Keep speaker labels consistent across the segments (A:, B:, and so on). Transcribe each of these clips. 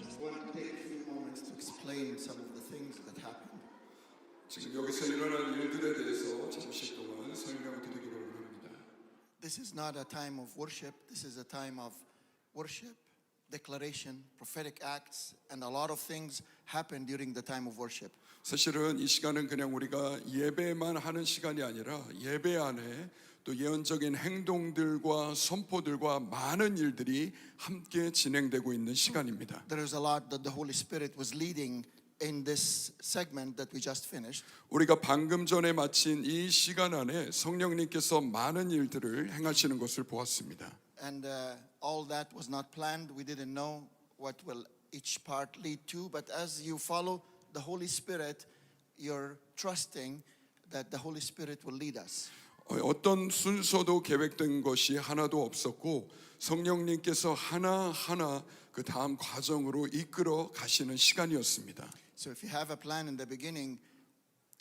A: I want to take a few moments to explain some of the things that happened.
B: 지금 여기서 일어난 일들에 대해서 잠시 동안 설명을 드리기를 원합니다.
A: This is not a time of worship. This is a time of worship, declaration, prophetic acts, and a lot of things happen during the time of worship.
B: 사실은 이 시간은 그냥 우리가 예배만 하는 시간이 아니라 예배 안에 또 예언적인 행동들과 선포들과 많은 일들이 함께 진행되고 있는 시간입니다.
A: There is a lot that the Holy Spirit was leading in this segment that we just finished.
B: 우리가 방금 전에 마친 이 시간 안에 성령님께서 많은 일들을 행하시는 것을 보았습니다.
A: And all that was not planned. We didn't know what will each part lead to. But as you follow the Holy Spirit, you're trusting that the Holy Spirit will lead us.
B: 어떤 순서도 계획된 것이 하나도 없었고 성령님께서 하나하나 그 다음 과정으로 이끌어 가시는 시간이었습니다.
A: So if you have a plan in the beginning,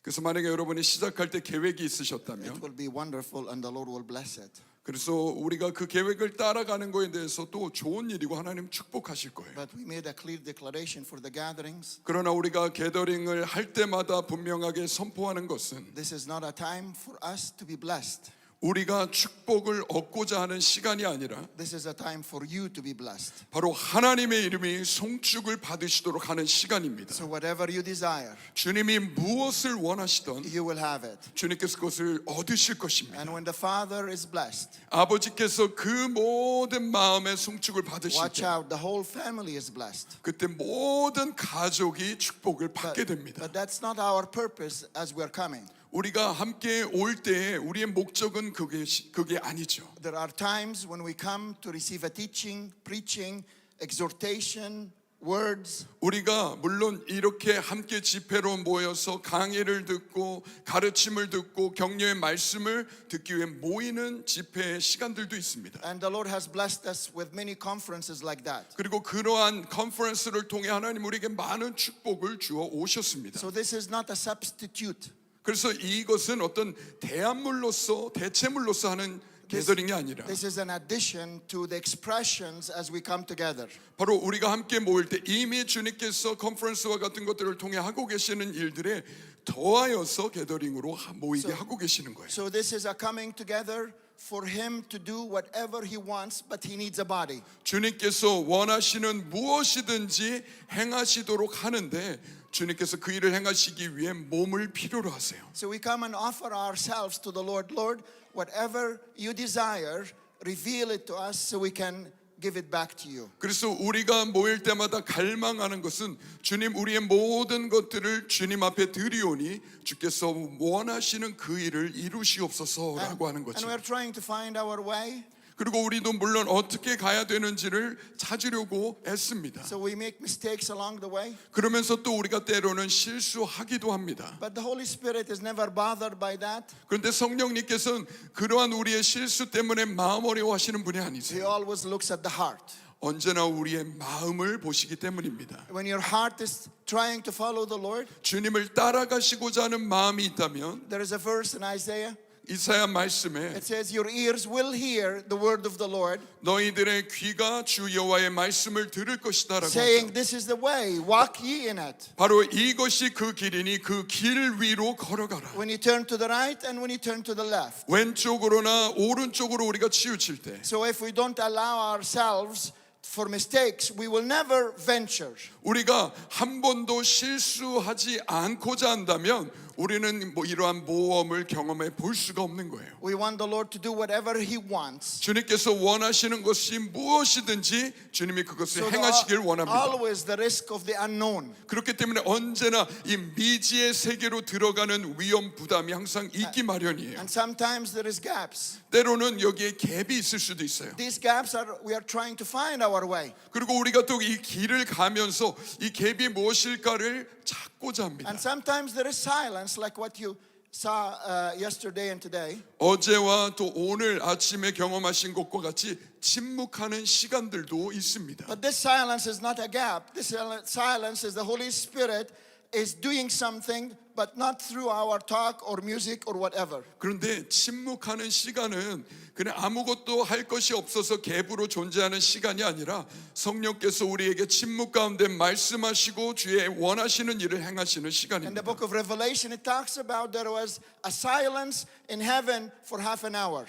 B: 그래서 만약에 여러분이 시작할 때 계획이
A: it
B: 있으셨다면
A: will be wonderful and the Lord will bless it.
B: 그래서 우리가 그 계획을 따라가는 거에 대해서 또 좋은 일이고 하나님 축복하실 거예요.
A: But we made a clear declaration for the gatherings.
B: 그러나 우리가 게더링을 할 때마다 분명하게 선포하는 것은
A: This is not a time for us to be blessed.
B: 우리가 축복을 얻고자 하는 시간이 아니라
A: This is a time for you to be blessed.
B: 바로 하나님의 이름이 송축을 받으시도록 하는 시간입니다.
A: So whatever you desire,
B: 주님이 무엇을 원하시던
A: you will have it.
B: 주님께서 그것을 얻으실 것입니다.
A: And when the Father is blessed,
B: 아버지께서 그 모든 마음의 송축을 받으실
A: watch
B: 때
A: out, the whole family is blessed.
B: 그때 모든 가족이 축복을 받게 됩니다.
A: But that's not our purpose as we're coming.
B: 우리가 함께 올 때에 우리의 목적은 그게 아니죠.
A: There are times when we come to receive a teaching, preaching, exhortation, words.
B: 우리가 물론 이렇게 함께 집회로 모여서 강의를 듣고 가르침을 듣고 격려의 말씀을 듣기 위해 모이는 집회의 시간들도 있습니다.
A: And the Lord has blessed us with many conferences like that.
B: 그리고 그러한 컨퍼런스를 통해 하나님 우리에게 많은 축복을 주어 오셨습니다.
A: So this is not a substitute.
B: 그래서 이것은 어떤 대체물로서 하는 게더링이 아니라
A: This is an addition to the expressions as we come together.
B: 바로 우리가 함께 모일 때 이미 주님께서 컨퍼런스와 같은 것들을 통해 하고 계시는 일들에 더하여서 게더링으로 모이게 하고 계시는 거예요.
A: So this is a coming together for him to do whatever he wants, but he needs a body.
B: 주님께서 원하시는 무엇이든지 행하시도록 하는데 주님께서 그 일을 행하시기 위해 몸을 필요로 하세요.
A: So we come and offer ourselves to the Lord. Lord, whatever you desire, reveal it to us so we can give it back to you.
B: 그래서 우리가 모일 때마다 갈망하는 것은 주님 우리의 모든 것들을 주님 앞에 드리오니 주께서 원하시는 그 일을 이루시옵소서라고 하는
A: And
B: 거죠.
A: we're trying to find our way.
B: 그리고 우리도 물론 어떻게 가야 되는지를 찾으려고 애씁니다.
A: So we make mistakes along the way.
B: 그러면서 또 우리가 때로는 실수하기도 합니다.
A: But the Holy Spirit is never bothered by that.
B: 그런데 성령님께서는 그러한 우리의 실수 때문에 마음 어려워하시는 분이
A: He
B: 아니세요.
A: always looks at the heart.
B: 언제나 우리의 마음을 보시기 때문입니다.
A: When your heart is trying to follow the Lord,
B: 주님을 따라가시고자 하는 마음이 있다면
A: there is a verse in Isaiah.
B: 이사야 말씀에
A: It says, your ears will hear the word of the Lord,
B: 너희들의 귀가 주 여호와의 말씀을 들을 것이다라고
A: saying,
B: 하죠.
A: this is the way, walk ye in it.
B: 바로 이것이 그 길이니 그 길 위로 걸어가라.
A: When you turn to the right and when you turn to the left.
B: 왼쪽으로나 오른쪽으로 우리가 치우칠 때
A: So if we don't allow ourselves for mistakes, we will never venture.
B: 우리가 한 번도 실수하지 않고자 한다면 우리는 이러한 모험을 경험해 볼 수가 없는 거예요.
A: We want the Lord to do whatever He wants.
B: 주님께서 원하시는 것이 무엇이든지 주님이 그것을
A: So
B: 행하시길 원합니다.
A: always the risk of the unknown.
B: 그렇기 때문에 언제나 이 미지의 세계로 들어가는 위험 부담이 항상 있기 마련이에요.
A: And sometimes there is gaps.
B: 때로는 여기에 갭이 있을 수도 있어요.
A: These gaps are, we are trying to find our way.
B: 그리고 우리가 또 이 길을 가면서 이 갭이 무엇일까를 찾고자 합니다.
A: And sometimes there is silence like what you saw yesterday and today.
B: 어제와 또 오늘 아침에 경험하신 것과 같이 침묵하는 시간들도 있습니다.
A: But this silence is not a gap. This silence is the Holy Spirit is doing something but not through our talk or music or whatever.
B: 그런데 침묵하는 시간은 그냥 아무것도 할 것이 없어서 갭으로 존재하는 시간이 아니라 성령께서 우리에게 침묵 가운데 말씀하시고 주의 원하시는 일을 행하시는
A: In the
B: 시간입니다.
A: book of Revelation, it talks about there was a silence in heaven for half an hour.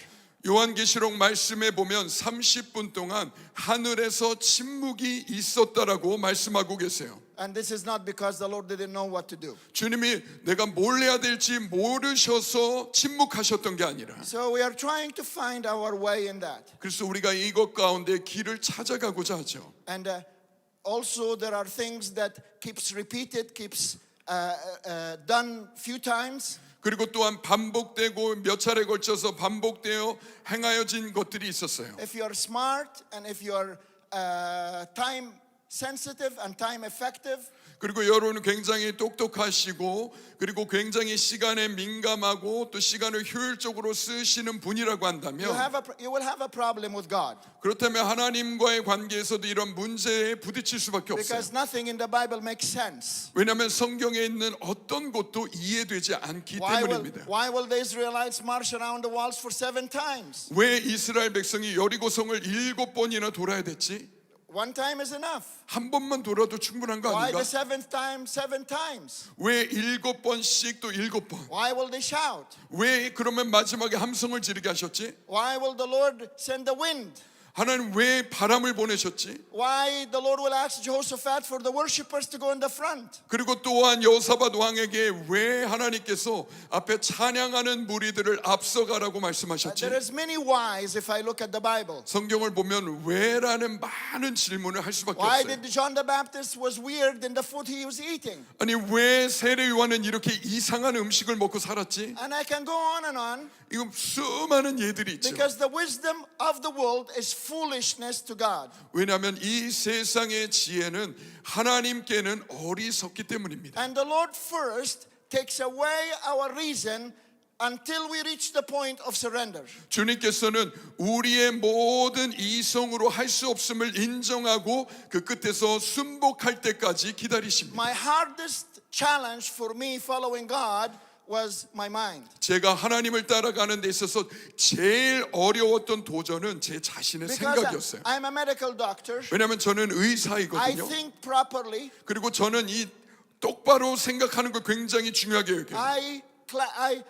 B: 요한계시록 말씀에 보면 30분 동안 하늘에서 침묵이 있었다라고 말씀하고 계세요.
A: And this is not because the Lord didn't know what to do.
B: 주님이 내가 뭘 해야 될지 모르셔서 침묵하셨던 게 아니라
A: So we are trying to find our way in that.
B: 그래서 우리가 이것 가운데 길을 찾아가고자 하죠.
A: And also there are things that keeps repeated, keeps done few times.
B: 그리고 또한 반복되고 몇 차례 걸쳐서 반복되어 행하여진 것들이 있었어요.
A: If you are smart and if you are time sensitive and time effective,
B: 그리고 여러분은 굉장히 똑똑하시고 그리고 굉장히 시간에 민감하고 또 시간을 효율적으로 쓰시는 분이라고 한다면
A: you will have a problem with God.
B: 그렇다면 하나님과의 관계에서도 이런 문제에 부딪힐 수밖에 없어요.
A: Because nothing in the Bible makes sense.
B: 왜냐하면 성경에 있는 어떤 것도 이해되지 않기 때문입니다.
A: Why will the Israelites march around the walls for 7 times?
B: 왜 이스라엘 백성이 여리고성을 7번이나 돌아야 됐지?
A: One time is enough.
B: 한 번만 돌아도 충분한 거
A: Why
B: 아닌가?
A: the 7th time 7 times?
B: 왜 7번씩 또 7번?
A: Why will they shout?
B: 왜 그러면 마지막에 함성을 지르게 하셨지?
A: Why will the Lord send the wind?
B: 하나님 왜 바람을 보내셨지?
A: Why the Lord will ask Jehoshaphat for the worshipers to go in the front?
B: 그리고 또한 여호사밧 왕에게 왜 하나님께서 앞에 찬양하는 무리들을 앞서가라고 말씀하셨지?
A: There is many whys if I look at the Bible.
B: 성경을 보면 왜라는 많은 질문을 할 수밖에
A: Why
B: 없어요.
A: did John the Baptist was weird in the food he was eating?
B: 아니 왜 세례 요한은 이렇게 이상한 음식을 먹고 살았지?
A: And I can go on and on
B: 이거 수많은 예들이 있죠.
A: because the wisdom of the world is foolishness to God.
B: 왜냐하면 이 세상의 지혜는 하나님께는 어리석기 때문입니다.
A: And the Lord first takes away our reason until we reach the point of surrender.
B: 주님께서는 우리의 모든 이성으로 할 수 없음을 인정하고 그 끝에서 순복할 때까지 기다리십니다.
A: My hardest challenge for me following God was my mind.
B: 제가 하나님을 따라가는 데 있어서 제일 어려웠던 도전은 제 자신의
A: Because
B: 생각이었어요.
A: I'm a medical doctor.
B: 왜냐하면 저는
A: I
B: 의사이거든요.
A: think properly.
B: 그리고 저는 이 똑바로 생각하는 걸 굉장히 중요하게 여겨요.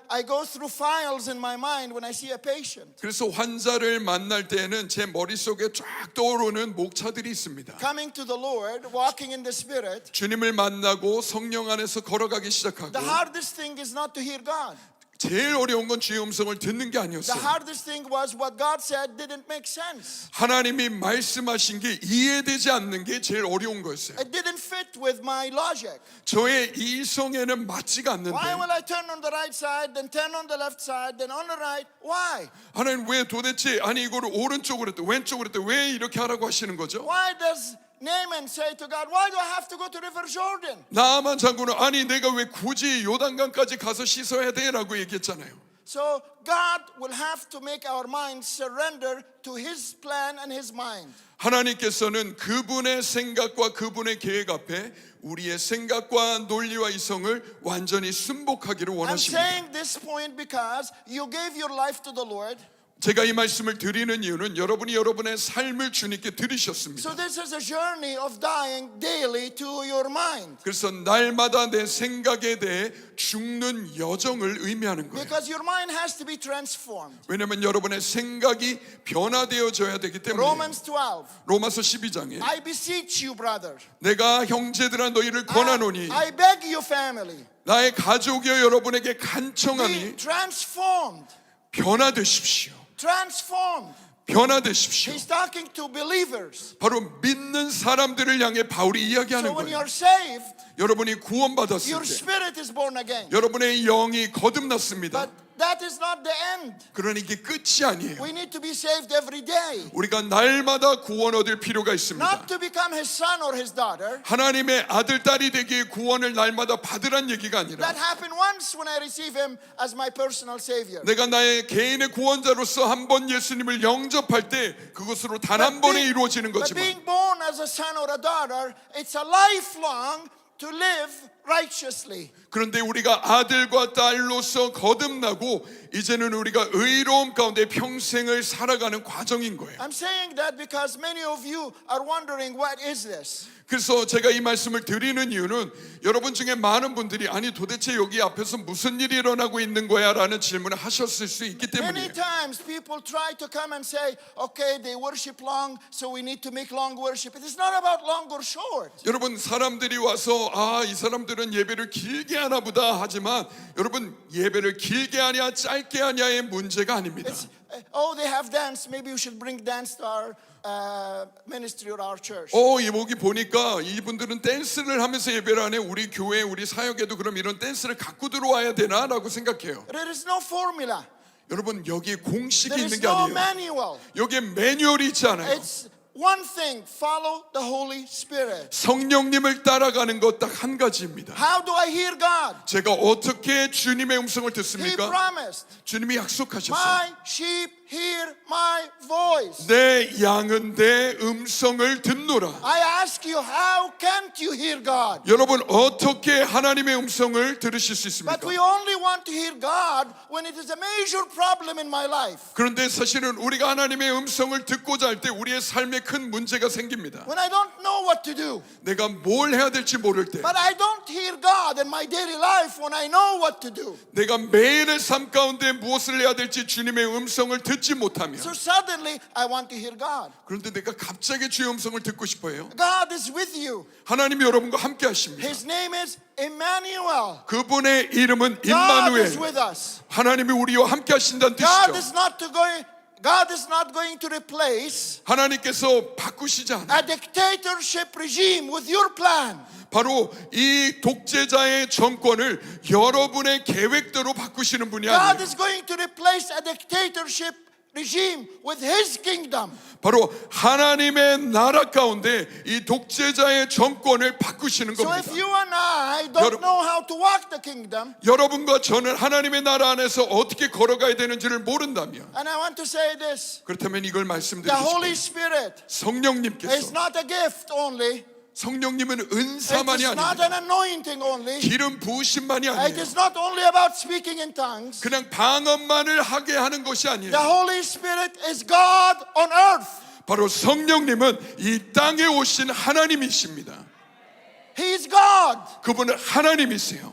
A: I go through files in my mind when I see a patient.
B: 그래서 환자를 만날 때에는 제 머릿속에 쫙 떠오르는 목차들이 있습니다.
A: Coming to the Lord, walking in the Spirit,
B: 주님을 만나고 성령 안에서 걸어가기 시작하고
A: the hardest thing is not to hear God.
B: 제일 어려운 건 주의 음성을 듣는 게
A: The
B: 아니었어요.
A: hardest thing was what God said didn't make sense.
B: 하나님이 말씀하신 게 이해되지 않는 게 제일 어려운 거였어요.
A: It didn't fit with my logic.
B: 저의 이성에는 맞지가 않는데
A: Why will I turn on the right side, then turn on the left side, then on the right? Why?
B: 하나님 왜 도대체 아니 이거를 오른쪽으로 했다 왼쪽으로 했다 왜 이렇게 하라고 하시는 거죠?
A: Why does Naaman say to God, why do I have to go to River Jordan?
B: 나아만 장군은 아니 내가 왜 굳이 요단강까지 가서 씻어야 돼? 라고 얘기했잖아요.
A: So God will have to make our minds surrender to His plan and His mind.
B: 하나님께서는 그분의 생각과 그분의 계획 앞에 우리의 생각과 논리와 이성을 완전히 순복하기를
A: I'm
B: 원하십니다.
A: saying this point because you gave your life to the Lord.
B: 제가 이 말씀을 드리는 이유는 여러분이 여러분의 삶을 주님께 드리셨습니다.
A: So this is a journey of dying daily to your mind.
B: 그래서 날마다 내 생각에 대해 죽는 여정을 의미하는 거예요.
A: Because your mind has to be transformed.
B: 왜냐하면 여러분의 생각이 변화되어져야 되기 때문에
A: Romans 12.
B: 로마서 12장에
A: I beseech you, brother.
B: 내가 형제들아 너희를 권하노니
A: I beg you, family.
B: 나의 가족이여 여러분에게
A: Be
B: 간청하니
A: transformed.
B: 변화되십시오.
A: Transformed.
B: 변화되십시오.
A: He's talking to believers.
B: 바로 믿는 사람들을 향해 바울이
A: So
B: 이야기하는
A: when
B: 거예요.
A: you're saved,
B: 여러분이 구원받았을
A: your
B: 때
A: spirit is born again.
B: 여러분의 영이 거듭났습니다.
A: But that is not the end.
B: 그러나 이게 끝이 아니에요.
A: We need to be saved every day.
B: 우리가 날마다 구원 얻을 필요가 있습니다.
A: Not to become his son or his daughter.
B: 하나님의 아들 딸이 되기에 구원을 날마다 받으란 얘기가 아니라
A: That happened once when I received him as my personal savior.
B: 내가 나의 개인의 구원자로서 한 번 예수님을 영접할 때 그것으로 단 한 번에 이루어지는
A: But
B: 거지만
A: being born as a son or a daughter, it's a lifelong to live righteously.
B: 그런데 우리가 아들과 딸로서 거듭나고 이제는 우리가 의로움 가운데 평생을 살아가는 과정인 거예요.
A: I'm saying that because many of you are wondering, what is this?
B: 그래서 제가 이 말씀을 드리는 이유는 여러분 중에 많은 분들이 아니 도대체 여기 앞에서 무슨 일이 일어나고 있는 거야? 라는 질문을 하셨을 수 있기
A: Many
B: 때문이에요.
A: times people try to come and say, okay, they worship long, so we need to make long worship. It is not about long or short.
B: 여러분 사람들이 와서 이 사람들은 예배를 길게 하나 보다 하지만 여러분 예배를 길게 하냐 짧게 하냐의 문제가 아닙니다.
A: Oh, they have dance. Maybe we should bring dance to our ministry or our church.
B: 여기 보니까 이분들은 댄스를 하면서 예배를 하네. 우리 교회 우리 사역에도 그럼 이런 댄스를 갖고 들어와야 되나라고 생각해요.
A: There is no formula.
B: 여러분 여기에 공식이
A: There
B: 있는
A: is
B: 게
A: no
B: 아니에요.
A: manual.
B: 여기에 매뉴얼이 있지 않아요.
A: It's one thing, follow the Holy Spirit.
B: 성령님을 따라가는 것 딱 한 가지입니다.
A: How do I hear God?
B: 제가 어떻게 주님의 음성을
A: He
B: 듣습니까?
A: promised,
B: 주님이 약속하셨어요.
A: my sheep hear my voice.
B: 내 양은 내 음성을 듣노라.
A: I ask you, how can't you hear God?
B: 여러분 어떻게 하나님의 음성을 들으실 수 있습니까?
A: But we only want to hear God when it is a major problem in my life.
B: 그런데 사실은 우리가 하나님의 음성을 듣고자 할 때 우리의 삶에 큰 문제가 생깁니다.
A: When I don't know what to do.
B: 내가 뭘 해야 될지 모를 때,
A: But I don't hear God in my daily life when I know what to do.
B: 내가 매일의 삶 가운데 무엇을 해야 될지 주님의 음성을 듣지 못하면,
A: So suddenly I want to hear God.
B: 그런데 내가 갑자기 주의 음성을 듣고 싶어요.
A: God is with you.
B: 하나님이 여러분과 함께 하십니다.
A: His name is Emmanuel.
B: 그분의 이름은
A: God is
B: 임마누엘.
A: with us.
B: 하나님이 우리와 함께 하신다는
A: God
B: 뜻이죠.
A: is not going to replace
B: 하나님께서 바꾸시지 않아요.
A: a dictatorship regime with your plan.
B: 바로 이 독재자의 정권을 여러분의 계획대로 바꾸시는 분이
A: God
B: 아니에요.
A: is going to replace a dictatorship regime with His kingdom.
B: 바로 하나님의 나라 가운데 이 독재자의 정권을 바꾸시는
A: So
B: 겁니다.
A: if you and I don't know how to walk the kingdom,
B: 여러분과 저는 하나님의 나라 안에서 어떻게 걸어가야 되는지를 모른다면,
A: and I want to say this,
B: 그렇다면 이걸
A: the
B: 말씀드리고
A: Holy
B: 싶어요.
A: Spirit is
B: 성령님께서,
A: not a gift only.
B: 성령님은
A: It
B: 은사만이
A: is not
B: 아닙니다.
A: an anointing only.
B: 기름 부으심만이
A: It
B: 아니에요.
A: is not only about speaking in tongues.
B: 그냥 방언만을 하게 하는 것이
A: The
B: 아니에요.
A: Holy Spirit is God on earth.
B: 바로 성령님은 이 땅에 오신 하나님이십니다.
A: He is God.
B: 그분은 하나님이세요.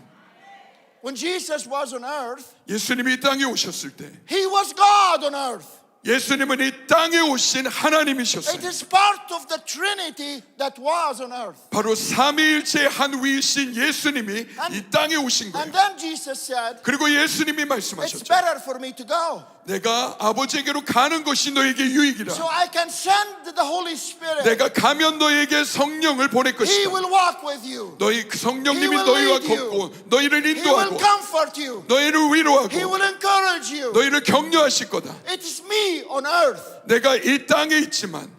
A: When Jesus was on earth,
B: 예수님이 이 땅에 오셨을 때
A: He was God on earth.
B: 예수님은 이 땅에 오신
A: It
B: 하나님이셨어요.
A: is part of the Trinity that was on earth.
B: 바로 삼위일체 한 위이신 예수님이 이 땅에 오신
A: And
B: 거예요.
A: then Jesus said,
B: 그리고 예수님이
A: it's
B: 말씀하셨죠.
A: better for me to go
B: 내가 아버지에게로 가는 것이 너에게 유익이라.
A: so I can send the Holy Spirit.
B: 내가 가면 너에게 성령을 보낼
A: He
B: 것이다.
A: will walk with you.
B: 너희 그 성령님이
A: He will
B: 너희와
A: lead you.
B: 걷고 너희를
A: He will
B: 인도하고
A: comfort you.
B: 너희를
A: He
B: 위로하고
A: will encourage you.
B: 너희를 격려하실 거다.
A: It is me on earth.
B: 내가 이 땅에 있지만,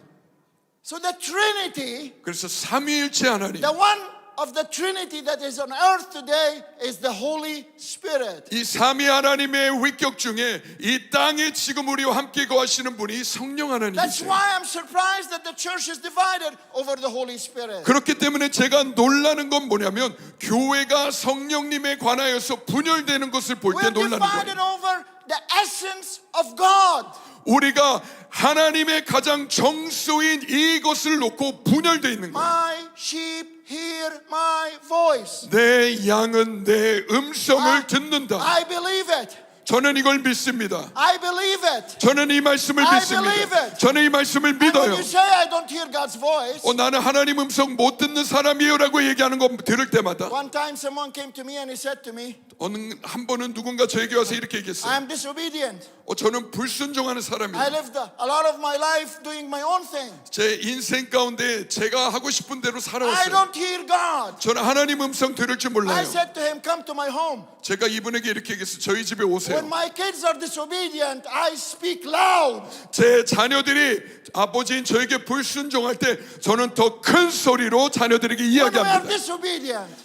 A: So the Trinity,
B: 그래서 삼위일체 하나님,
A: the one of the Trinity that is on earth today is the Holy Spirit.
B: 이 삼위 하나님의 위격 중에 이 땅에 지금 우리와 함께 거하시는 분이 성령
A: That's
B: 하나님이세요.
A: why I'm surprised that the church is divided over the Holy Spirit.
B: 그렇기 때문에 제가 놀라는 건 뭐냐면 교회가 성령님에 관하여서 분열되는 것을 볼 때
A: We're
B: 놀라는
A: divided
B: 거예요.
A: over the essence of God.
B: 우리가 하나님의 가장 정수인 이것을 놓고 분열되어 있는 거예요.
A: My sheep hear my voice.
B: 내 양은 내 음성을 듣는다.
A: I believe it.
B: 저는 이걸 믿습니다.
A: I believe it.
B: 저는 이 말씀을
A: I
B: 믿습니다.
A: believe it.
B: 저는 이 말씀을
A: And when
B: 믿어요.
A: you say I don't hear God's voice,
B: 나는 하나님 음성 못 듣는 사람이에요라고 얘기하는 거 들을 때마다
A: one time someone came to me and he said to me,
B: 어느 한 번은 누군가 저에게 와서 이렇게 얘기했어요.
A: I'm disobedient.
B: 저는 불순종하는
A: I
B: 사람이에요.
A: lived a lot of my life doing my own thing.
B: 제 인생 가운데 제가 하고 싶은 대로
A: I
B: 살아왔어요.
A: don't hear God.
B: 저는 하나님 음성 들을 줄
A: I
B: 몰라요.
A: said to him, come to my home.
B: 제가 이분에게 이렇게 얘기했어요. 저희 집에
A: When
B: 오세요.
A: my kids are disobedient, I speak loud.
B: 제 자녀들이 아버지인 저에게 불순종할 때 저는 더 큰 소리로 자녀들에게
A: When we are
B: 이야기합니다.
A: disobedient,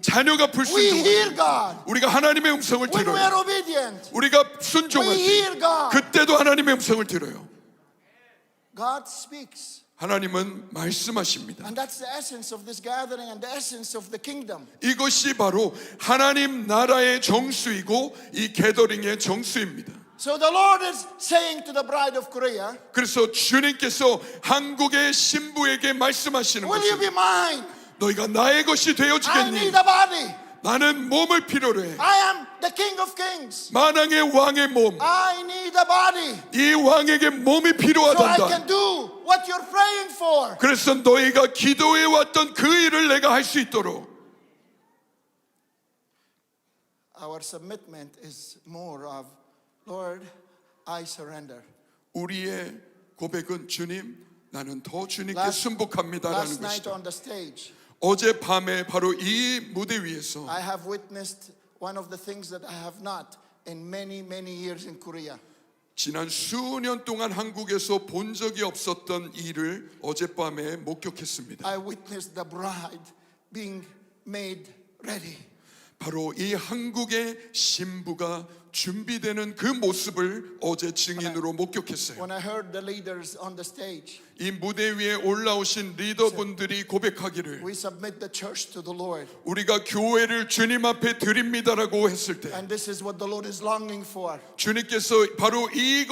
B: 자녀가
A: we
B: 불순종할
A: hear
B: 때
A: God.
B: 우리가 하나님의 음성을
A: When we
B: 들어요.
A: are obedient,
B: 우리가
A: we
B: 순종할 때
A: hear God.
B: 그때도 하나님의 음성을 들어요.
A: God speaks.
B: 하나님은 말씀하십니다.
A: And that's the essence of this gathering and the essence of the kingdom.
B: 이것이 바로 하나님 나라의 정수이고 이 게더링의 정수입니다.
A: So the Lord is saying to the bride of Korea,
B: 그래서 주님께서 한국의 신부에게 말씀하시는
A: will you be
B: 것은
A: mine?
B: 너희가 나의 것이
A: I
B: 되어주겠니?
A: need a body.
B: 나는 몸을 필요로 해.
A: I am the King of Kings.
B: 만왕의 왕의 몸,
A: I need a body
B: 이 왕에게 몸이
A: so I
B: 필요하단다.
A: can do what you're praying for.
B: 그래서 너희가 기도해 왔던 그 일을 내가 할 수 있도록.
A: Our submitment is more of, Lord, I surrender.
B: 우리의 고백은 주님, 나는 더 주님께
A: Last
B: 순복합니다라는
A: night
B: 것이죠.
A: on the stage,
B: 어젯밤에 바로 이 무대 위에서
A: I have witnessed one of the things that I have not in many, many years in Korea.
B: 지난 수년 동안 한국에서 본 적이 없었던 일을 어젯밤에 목격했습니다.
A: I witnessed the bride being made ready.
B: 바로 이 한국의 신부가 준비되는 그 모습을 어제 증인으로 목격했어요.
A: When I heard the leaders on the stage,
B: 이 무대 위에 올라오신 리더분들이 고백하기를
A: we submit the church to the Lord.
B: 우리가 교회를 주님 앞에 드립니다라고 했을 때
A: And this is what the Lord is longing for.
B: 주님께서 바로 이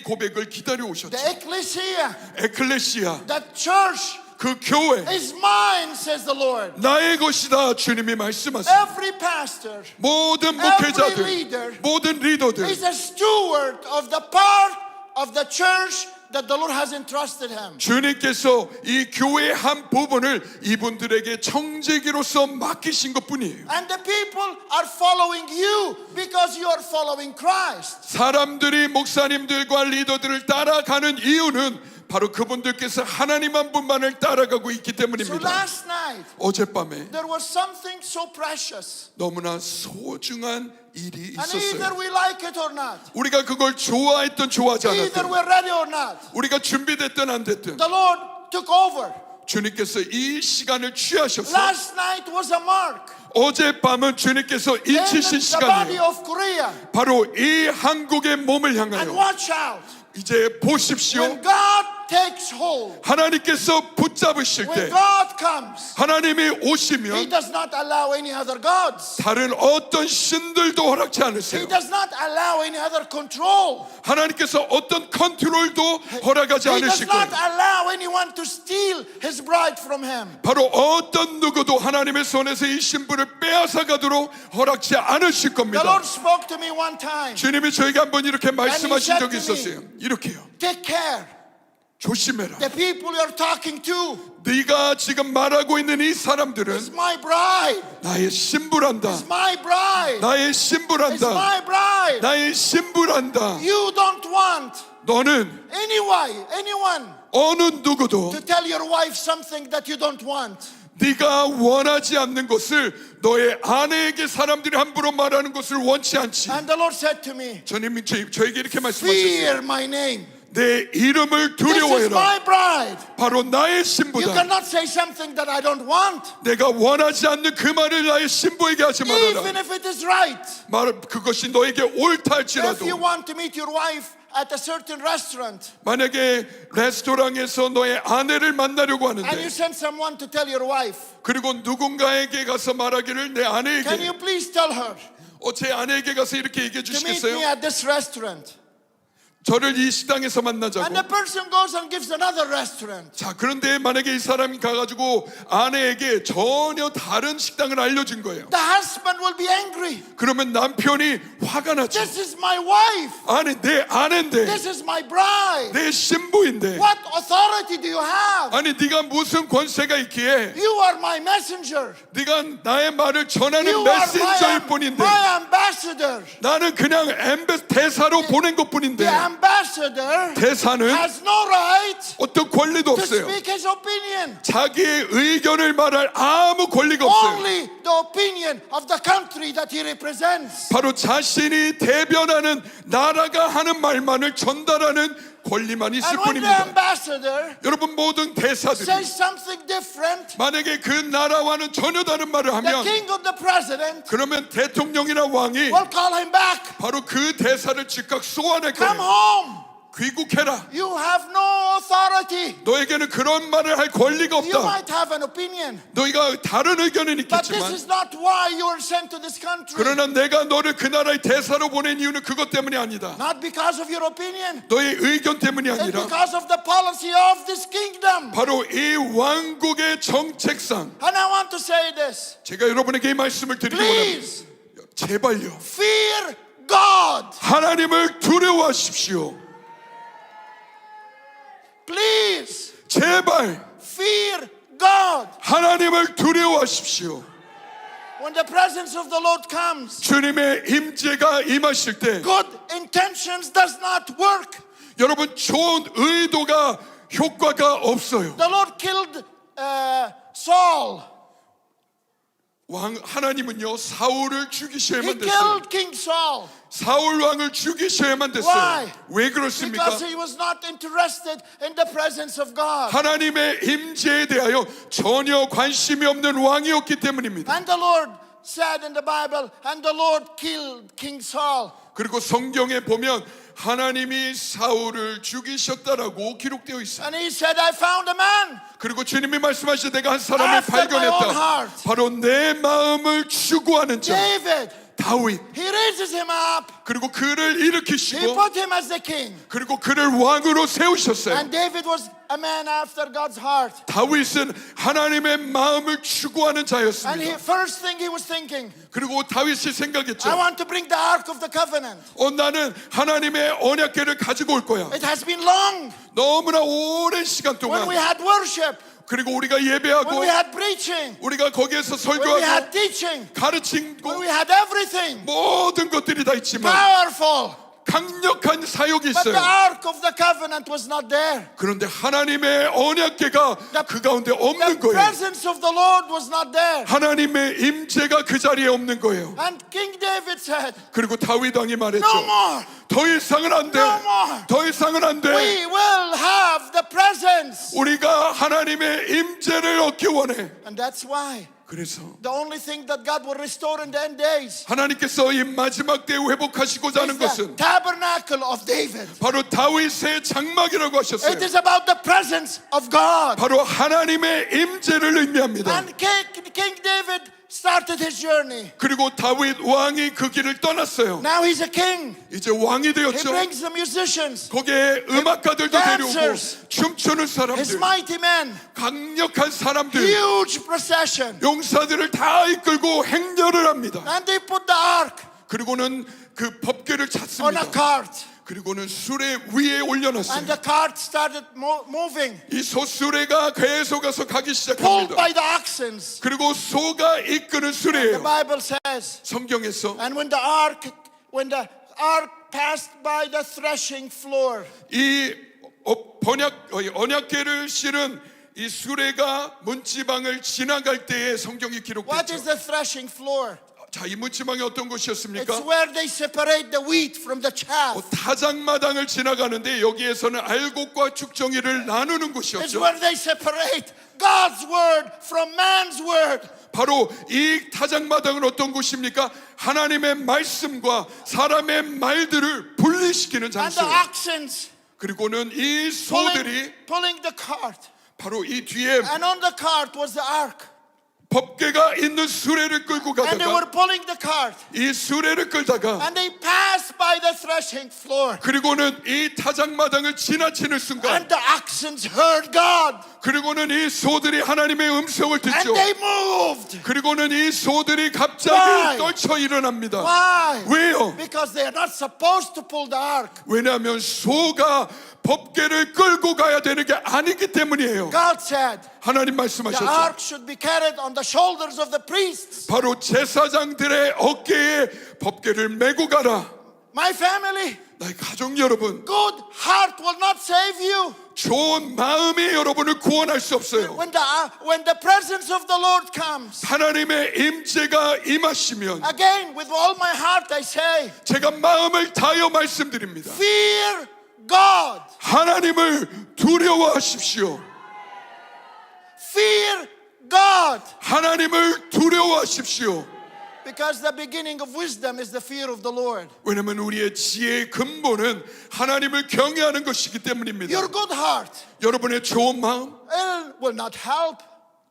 B: 고백을 기다려
A: The
B: 오셨죠.
A: ecclesia,
B: 에클레시아,
A: the church
B: 그 교회
A: is mine, says the Lord.
B: 나의 것이다 주님이 말씀하세요.
A: Every pastor
B: 모든
A: Every
B: 목회자들,
A: leader
B: 모든 리더들
A: is a steward of the part of the church that the Lord has entrusted him.
B: 주님께서 이 교회의 한 부분을 이분들에게 청지기로서 맡기신 것뿐이에요.
A: And the people are following you because you are following Christ.
B: 사람들이 목사님들과 리더들을 따라가는 이유는 바로 그분들께서 하나님 한 분만을 따라가고 있기
A: So
B: 때문입니다.
A: last night,
B: 어젯밤에
A: there was something so precious.
B: 너무나 소중한 일이
A: And either
B: 있었어요.
A: we like it or not,
B: 우리가 그걸 좋아했던 좋아하지
A: either
B: 않았던,
A: we're ready or not,
B: 우리가 준비됐든 안 됐든
A: the Lord took over.
B: 주님께서 이 시간을 취하셔서
A: Last night was a mark
B: 어젯밤은 주님께서
A: in
B: 잊히신
A: the body
B: 시간이에요.
A: of Korea.
B: 바로 이 한국의 몸을
A: And
B: 향하여
A: watch out.
B: 이제 보십시오.
A: When God takes hold,
B: 하나님께서 붙잡으실
A: when
B: 때
A: God comes,
B: 하나님이
A: He
B: 오시면
A: does not allow any other gods.
B: 다른 어떤 신들도 허락지
A: He
B: 않으세요.
A: does not allow any other control.
B: 하나님께서 어떤 컨트롤도 허락하지
A: He does
B: 않으실
A: not
B: 거예요.
A: allow anyone to steal His bride from Him.
B: 바로 어떤 누구도 하나님의 손에서 이 신부를 빼앗아 가도록 허락지 않으실
A: The
B: 겁니다.
A: Lord spoke to me one time.
B: 주님이 저에게 한번 이렇게 말씀하신
A: said
B: 적이
A: to me,
B: 있었어요. 이렇게요.
A: Take care.
B: 조심해라.
A: The people you're talking to
B: 네가 지금 말하고 있는 이
A: is
B: 사람들은
A: my bride.
B: 나의 신부란다.
A: Is my bride.
B: 나의
A: Is
B: 신부란다.
A: my bride.
B: 나의 신부란다.
A: You don't want
B: 너는
A: anyone
B: 어느 누구도
A: to tell your wife something that you don't want.
B: 네가 원하지 않는 것을 너의 아내에게 사람들이 함부로 말하는 것을 원치 않지.
A: And the Lord said to me,
B: 주님이 저에게 이렇게
A: fear
B: 말씀하셨어요.
A: my name.
B: 내 이름을
A: This is
B: 두려워해라.
A: my bride.
B: 바로 나의
A: You
B: 신부다.
A: cannot say something that I don't want,
B: 내가 원하지 않는 그 말을 나의 신부에게 하지
A: even
B: 말아라.
A: if it is right.
B: 말 그것이 너에게 옳다
A: If you
B: 할지라도
A: want to meet your wife at a certain restaurant
B: 만약에 레스토랑에서 너의 아내를 만나려고
A: and you
B: 하는데
A: send someone to tell your wife,
B: 그리고 누군가에게 가서 말하기를 내
A: can
B: 아내에게
A: you please tell her
B: 제 아내에게 가서 이렇게 얘기해
A: to meet me
B: 주시겠어요?
A: at this restaurant?
B: 저를 이 식당에서
A: And the
B: 만나자고.
A: person goes and gives another restaurant.
B: 자, 그런데 만약에 이 사람이 가가지고 아내에게 전혀 다른 식당을 알려준 거예요.
A: The husband will be angry.
B: 그러면 남편이 화가 나죠.
A: This is my wife.
B: 아니 내 아내인데,
A: This is my bride.
B: 내 신부인데,
A: What authority do you have?
B: 아니 네가 무슨 권세가 있기에
A: You are my messenger.
B: 네가 나의 말을 전하는
A: You are
B: 메신저일 뿐인데
A: my ambassador.
B: 나는 그냥 대사로 보낸
A: The
B: 것뿐인데
A: ambassador
B: 대사는
A: has no right
B: 어떤 권리도
A: to
B: 없어요.
A: speak his opinion.
B: 자기의 의견을 말할 아무 권리가 없어요.
A: Only the opinion of the country that he represents.
B: 바로 자신이 대변하는 나라가 하는 말만을 전달하는 권리만 있을
A: And when the
B: 뿐입니다.
A: ambassador
B: 여러분 모든 대사들이
A: says something different,
B: 만약에 그 나라와는 전혀 다른 말을
A: the
B: 하면
A: king or the president
B: 그러면 대통령이나 왕이
A: will call him back.
B: 바로 그 대사를 즉각 소환할
A: Come
B: 거예요.
A: home.
B: 귀국해라.
A: You have no authority.
B: 너에게는 그런 말을 할 권리가
A: You
B: 없다.
A: might have an opinion,
B: 너희가 다른 의견은
A: but this
B: 있겠지만,
A: is not why you are sent to this country.
B: 그러나 내가 너를 그 나라의 대사로 보낸 이유는 그것 때문이 아니다.
A: Not because of your opinion.
B: 너의 의견 때문이
A: It's
B: 아니라
A: because of the policy of this kingdom.
B: 바로 이 왕국의 정책상.
A: And I want to say this.
B: 제가 여러분에게 이 말씀을 드리기 원합니다.
A: Please,
B: 제발요,
A: fear God.
B: 하나님을 두려워하십시오.
A: Please,
B: 제발
A: fear God.
B: 하나님을 두려워하십시오.
A: When the presence of the Lord comes,
B: 주님의 임재가 임하실 때
A: good intentions does not work.
B: 여러분, 좋은 의도가 효과가 없어요.
A: The Lord killed Saul.
B: 하나님은요, 사울을
A: He
B: 죽이셔야만 됐어요.
A: killed King Saul
B: 사울 왕을 죽이셔야만 됐어요.
A: Why?
B: 왜 그렇습니까?
A: because he was not interested in the presence of God.
B: 하나님의 임재에 대하여 전혀 관심이 없는 왕이었기 때문입니다.
A: And the Lord said in the Bible, and the Lord killed King Saul.
B: 그리고 성경에 보면 하나님이 사울을 죽이셨다라고 기록되어 있어요.
A: And he said, I found a man.
B: 그리고 주님이 말씀하시되 내가 한 사람을
A: After my own
B: 발견했다.
A: heart.
B: 바로 내 마음을 추구하는 자
A: David.
B: 다윗.
A: He raises him up.
B: 그리고 그를
A: He
B: 일으키시고
A: put him as the king.
B: 그리고 그를 왕으로 세우셨어요.
A: And David was a man after God's heart.
B: 다윗은 하나님의 마음을 추구하는
A: And
B: 자였습니다.
A: first thing he was thinking,
B: 그리고 다윗이
A: I
B: 생각했죠.
A: want to bring the Ark of the Covenant.
B: 나는 하나님의 언약궤를 가지고 올 거야.
A: It has been long
B: 너무나 오랜 시간
A: when
B: 동안.
A: we had worship,
B: 그리고 우리가
A: when
B: 예배하고
A: we had preaching,
B: 우리가 거기에서
A: when we had
B: 설교하고
A: teaching, when
B: 가르치고
A: we had everything.
B: 모든 것들이 다 있지만
A: Powerful.
B: 강력한 사역이
A: But the
B: 있어요.
A: Ark of the Covenant was not there.
B: 그런데 하나님의 언약궤가 그 가운데
A: The
B: 없는 거예요.
A: presence of the Lord was not there.
B: 하나님의 임재가 그 자리에 없는 거예요.
A: And King David said,
B: 그리고 다윗 왕이 말했죠.
A: no more.
B: 더 이상은 안 돼.
A: No more.
B: 더 이상은 안 돼.
A: We will have the presence.
B: 우리가 하나님의 임재를 얻기 원해.
A: And that's why
B: 그래서
A: the only thing that God will restore in the end days
B: 하나님께서 이 마지막 때에 회복하시고자 하는
A: is the
B: 것은
A: tabernacle of David.
B: 바로 다윗의 장막이라고 하셨어요.
A: It is about the presence of God.
B: 바로 하나님의 임재를 의미합니다.
A: And King David started his journey.
B: 그리고 다윗 왕이 그 길을 떠났어요.
A: Now he's a king.
B: 이제 왕이
A: He
B: 되었죠.
A: brings the musicians,
B: 거기에 음악가들도 데려오고
A: dancers,
B: 춤추는
A: his
B: 사람들,
A: mighty men,
B: 강력한 사람들,
A: huge procession.
B: 용사들을 다 이끌고 행렬을 합니다.
A: And they put the ark
B: 그리고는 그 법궤를
A: on
B: 찾습니다.
A: a cart.
B: 그리고는 수레 위에
A: And
B: 올려놨어요.
A: the cart started moving,
B: 이 소수레가 계속 가서 가기
A: pulled
B: 시작합니다.
A: by the oxen.
B: 그리고 소가 이끄는
A: The
B: 수레예요.
A: Bible says,
B: 성경에서
A: and when the ark passed by the threshing floor,
B: 이 언약궤를 실은 이 수레가 문지방을 지나갈 때에 성경이
A: what is
B: 기록됐죠.
A: the threshing floor?
B: 자, 이 문지방이 어떤
A: It's
B: 곳이었습니까?
A: where they separate the wheat from the chaff.
B: 타작마당을 지나가는데 여기에서는 알곡과 죽정이를 나누는
A: It's
B: 곳이었죠.
A: where they separate God's word from man's word.
B: 바로 이 타작마당은 어떤 곳입니까? 하나님의 말씀과 사람의 말들을 분리시키는
A: And the
B: 장소예요.
A: oxen
B: 그리고는 이 소들이
A: pulling the cart.
B: 바로 이 뒤에
A: And on the cart was the ark.
B: 법궤가 있는 수레를 끌고
A: And they were
B: 가다가
A: pulling the cart.
B: 이 수레를 끌다가
A: And they passed by the threshing floor.
B: 그리고는 이 타작마당을 지나치는 순간
A: And the oxen heard God.
B: 그리고는 이 소들이 하나님의 음성을
A: And
B: 듣죠.
A: they moved.
B: 그리고는 이 소들이 갑자기
A: Why?
B: 떨쳐 일어납니다.
A: Why?
B: 왜요?
A: Because they are not supposed to pull the ark.
B: 왜냐하면 소가 법궤를 끌고 가야 되는 게 아니기 때문이에요.
A: God said
B: 하나님
A: the
B: 말씀하셨죠.
A: ark should be carried on the shoulders of the priests.
B: 바로 제사장들의 어깨에 법궤를 메고 가라.
A: My family,
B: 나의 가족 여러분,
A: good heart will not save you.
B: 좋은 마음이 여러분을 구원할 수 없어요.
A: When the presence of the Lord comes,
B: 하나님의 임재가 임하시면
A: again with all my heart I say,
B: 제가 마음을 다하여 말씀드립니다.
A: fear God.
B: 하나님을 두려워하십시오.
A: Fear God.
B: 하나님을 두려워하십시오.
A: Because the beginning of wisdom is the fear of the Lord.
B: 왜냐하면 우리의 지혜의 근본은 하나님을 경외하는 것이기 때문입니다.
A: Your good heart
B: 여러분의 좋은 마음
A: will not help.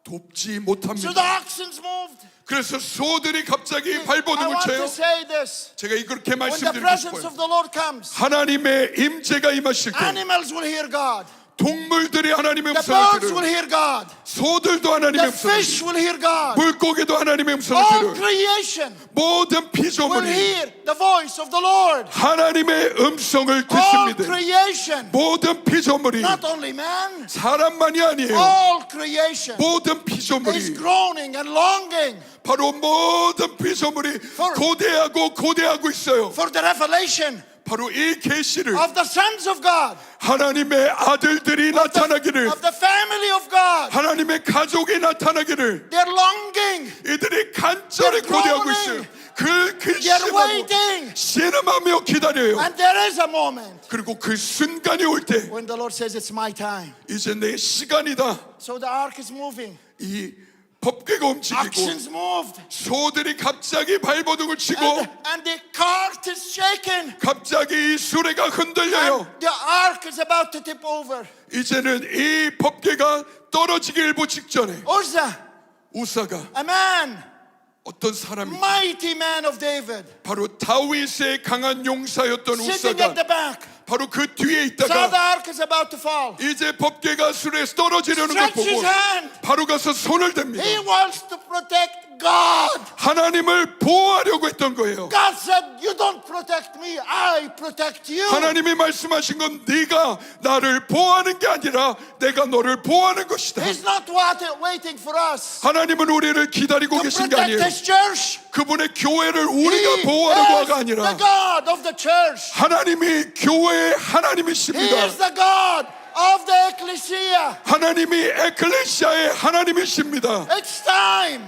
B: 돕지
A: So the
B: 못합니다.
A: oxen's moved.
B: 그래서 소들이 갑자기
A: I
B: 발버둥을
A: want
B: 쳐요.
A: to say this.
B: 제가 이렇게
A: When the
B: 말씀드리고
A: presence
B: 싶어요.
A: of the Lord comes,
B: 하나님의 임재가 임하실 때
A: animals will hear God.
B: 동물들이 하나님의
A: The
B: 음성을
A: birds will
B: 들어요.
A: hear God.
B: 소들도 하나님의
A: The
B: 음성을
A: fish
B: 들어요.
A: will hear God.
B: 물고기도 하나님의 음성을
A: All
B: 들어요.
A: creation
B: 모든
A: will
B: 피조물이
A: hear the voice of the Lord.
B: 하나님의 음성을
A: All
B: 듣습니다.
A: creation,
B: 모든 피조물이
A: not only man,
B: 사람만이 아니에요.
A: all creation
B: 모든
A: is
B: 피조물이
A: groaning and longing
B: 바로 모든 피조물이 고대하고 있어요.
A: for the revelation
B: 바로 이 계시를
A: of the sons of God,
B: 하나님의 아들들이 나타나기를,
A: of the family of God.
B: 하나님의 가족이 나타나기를
A: They're longing,
B: 이들이 간절히
A: They're
B: 고대하고
A: groaning.
B: 있어요. 그
A: they're
B: 신음하고
A: waiting.
B: 신음하며 기다려요.
A: And there is a moment
B: 그리고 그 순간이 올 때
A: when the Lord says, it's my time.
B: 이제 내 시간이다.
A: So the ark is moving.
B: 이 법궤가 움직이고
A: Oxen's moved.
B: 소들이 갑자기 발버둥을 치고
A: And the cart is shaken.
B: 갑자기 이 수레가 흔들려요.
A: And the ark is about to tip over.
B: 이제는 이 법궤가 떨어지기 일보 직전에
A: Uzzah,
B: 우사가
A: a man,
B: 어떤 사람이
A: mighty man of David,
B: 바로 다윗의 강한 용사였던
A: sitting at
B: 우사가
A: the back,
B: 바로 그 뒤에
A: saw the
B: 있다가
A: ark is about to fall.
B: 이제 법궤가 수레에서 떨어지려는 걸
A: Stretch his
B: 보고
A: hand.
B: 바로 가서 손을 댑니다.
A: He wants to protect God.
B: 하나님을 보호하려고 했던 거예요.
A: God said, you don't protect me, I protect you.
B: 하나님이 말씀하신 건 네가 나를 보호하는 게 아니라 내가 너를 보호하는 것이다.
A: He's not waiting for us
B: 하나님은 우리를 기다리고
A: to
B: 계신 게
A: protect
B: 아니에요.
A: His church.
B: 그분의 교회를
A: He
B: 우리가 보호하려고가
A: is the
B: 아니라
A: God of the church.
B: 하나님이 교회의
A: He
B: 하나님이십니다.
A: is the God of the ecclesia.
B: 하나님이 에클레시아의 하나님이십니다.
A: It's time.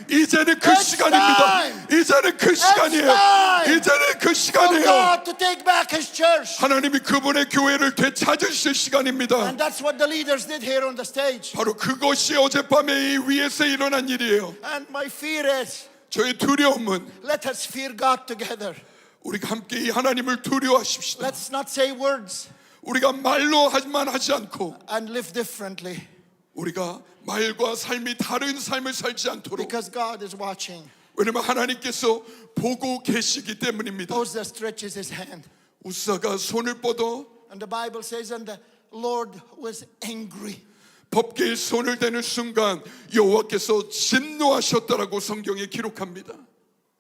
B: 이제는 그
A: It's
B: 시간입니다.
A: time.
B: 이제는 그 시간이에요.
A: time.
B: 이제는 그
A: For
B: 시간이에요.
A: God to take back His church.
B: 하나님이 그분의 교회를 되찾으실 시간입니다.
A: And that's what the leaders did here on the stage.
B: 바로 그것이 어젯밤에 이 위에서 일어난 일이에요.
A: And my fear is,
B: 저의 두려움은
A: let us fear God together.
B: 우리가 함께 이 하나님을 두려워하십시다.
A: Let's not say words
B: 우리가 말로 하지만 하지 않고
A: and live differently.
B: 우리가 말과 삶이 다른 삶을 살지 않도록,
A: Because God is watching.
B: 왜냐면 하나님께서 보고 계시기 때문입니다.
A: Uzzah stretches his hand.
B: 우사가 손을 뻗어
A: And the Bible says, and the Lord was angry.
B: 법궤에 손을 대는 순간 여호와께서 진노하셨다라고 성경에 기록합니다.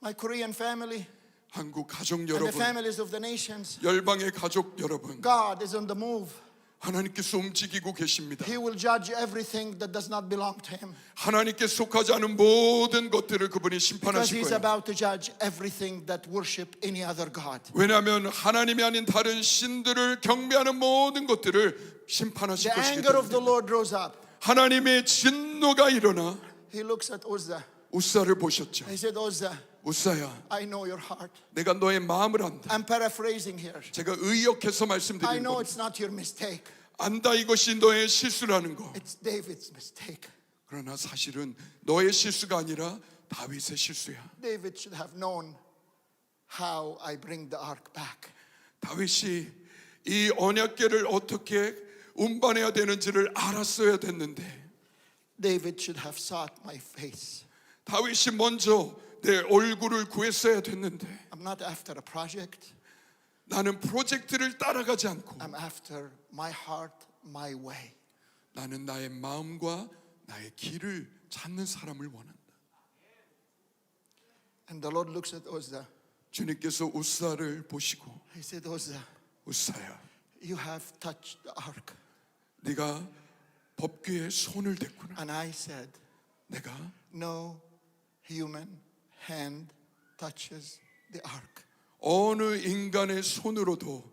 A: My Korean family
B: 한국 가족
A: and the
B: 여러분,
A: families of the nations,
B: 열방의 가족 여러분,
A: God is on the move.
B: 하나님께서 움직이고 계십니다.
A: He will judge everything that does not belong to Him.
B: 하나님께 속하지 않은 모든 것들을 그분이
A: Because
B: 심판하실
A: He's
B: 거예요.
A: about to judge everything that worship any other God.
B: 왜냐하면 하나님이 아닌 다른 신들을 경배하는 모든 것들을 심판하실
A: The
B: 것이기
A: anger of the
B: 때문에
A: Lord rose up.
B: 하나님의 진노가 일어나
A: He looks at Uzzah.
B: 우사를 보셨죠.
A: He said, Uzzah,
B: 우사야,
A: I know your heart.
B: 내가 너의 마음을 안다.
A: I'm paraphrasing here.
B: 제가 의역해서
A: I
B: 말씀드리는
A: know
B: 겁니다.
A: it's not your mistake.
B: 안다, 이것이 너의 실수라는 거.
A: It's David's mistake.
B: 그러나 사실은 너의 실수가 아니라 다윗의 실수야.
A: David should have known how I bring the ark back.
B: 다윗이 이 언약궤를 어떻게 운반해야 되는지를 알았어야 됐는데,
A: David should have sought my face.
B: 다윗이 먼저 내 얼굴을 구했어야 됐는데,
A: I'm not after a project.
B: 나는 프로젝트를 따라가지 않고
A: I'm after my heart, my way.
B: 나는 나의 마음과 나의 길을 찾는 사람을 원한다.
A: And the Lord looks at Uzzah.
B: 주님께서 우사를 보시고,
A: He said, Uzzah,
B: 우사야,
A: you have touched the ark.
B: 네가 법궤에 손을 댔구나.
A: And I said,
B: 내가
A: no human hand touches the ark.
B: 어느 인간의 손으로도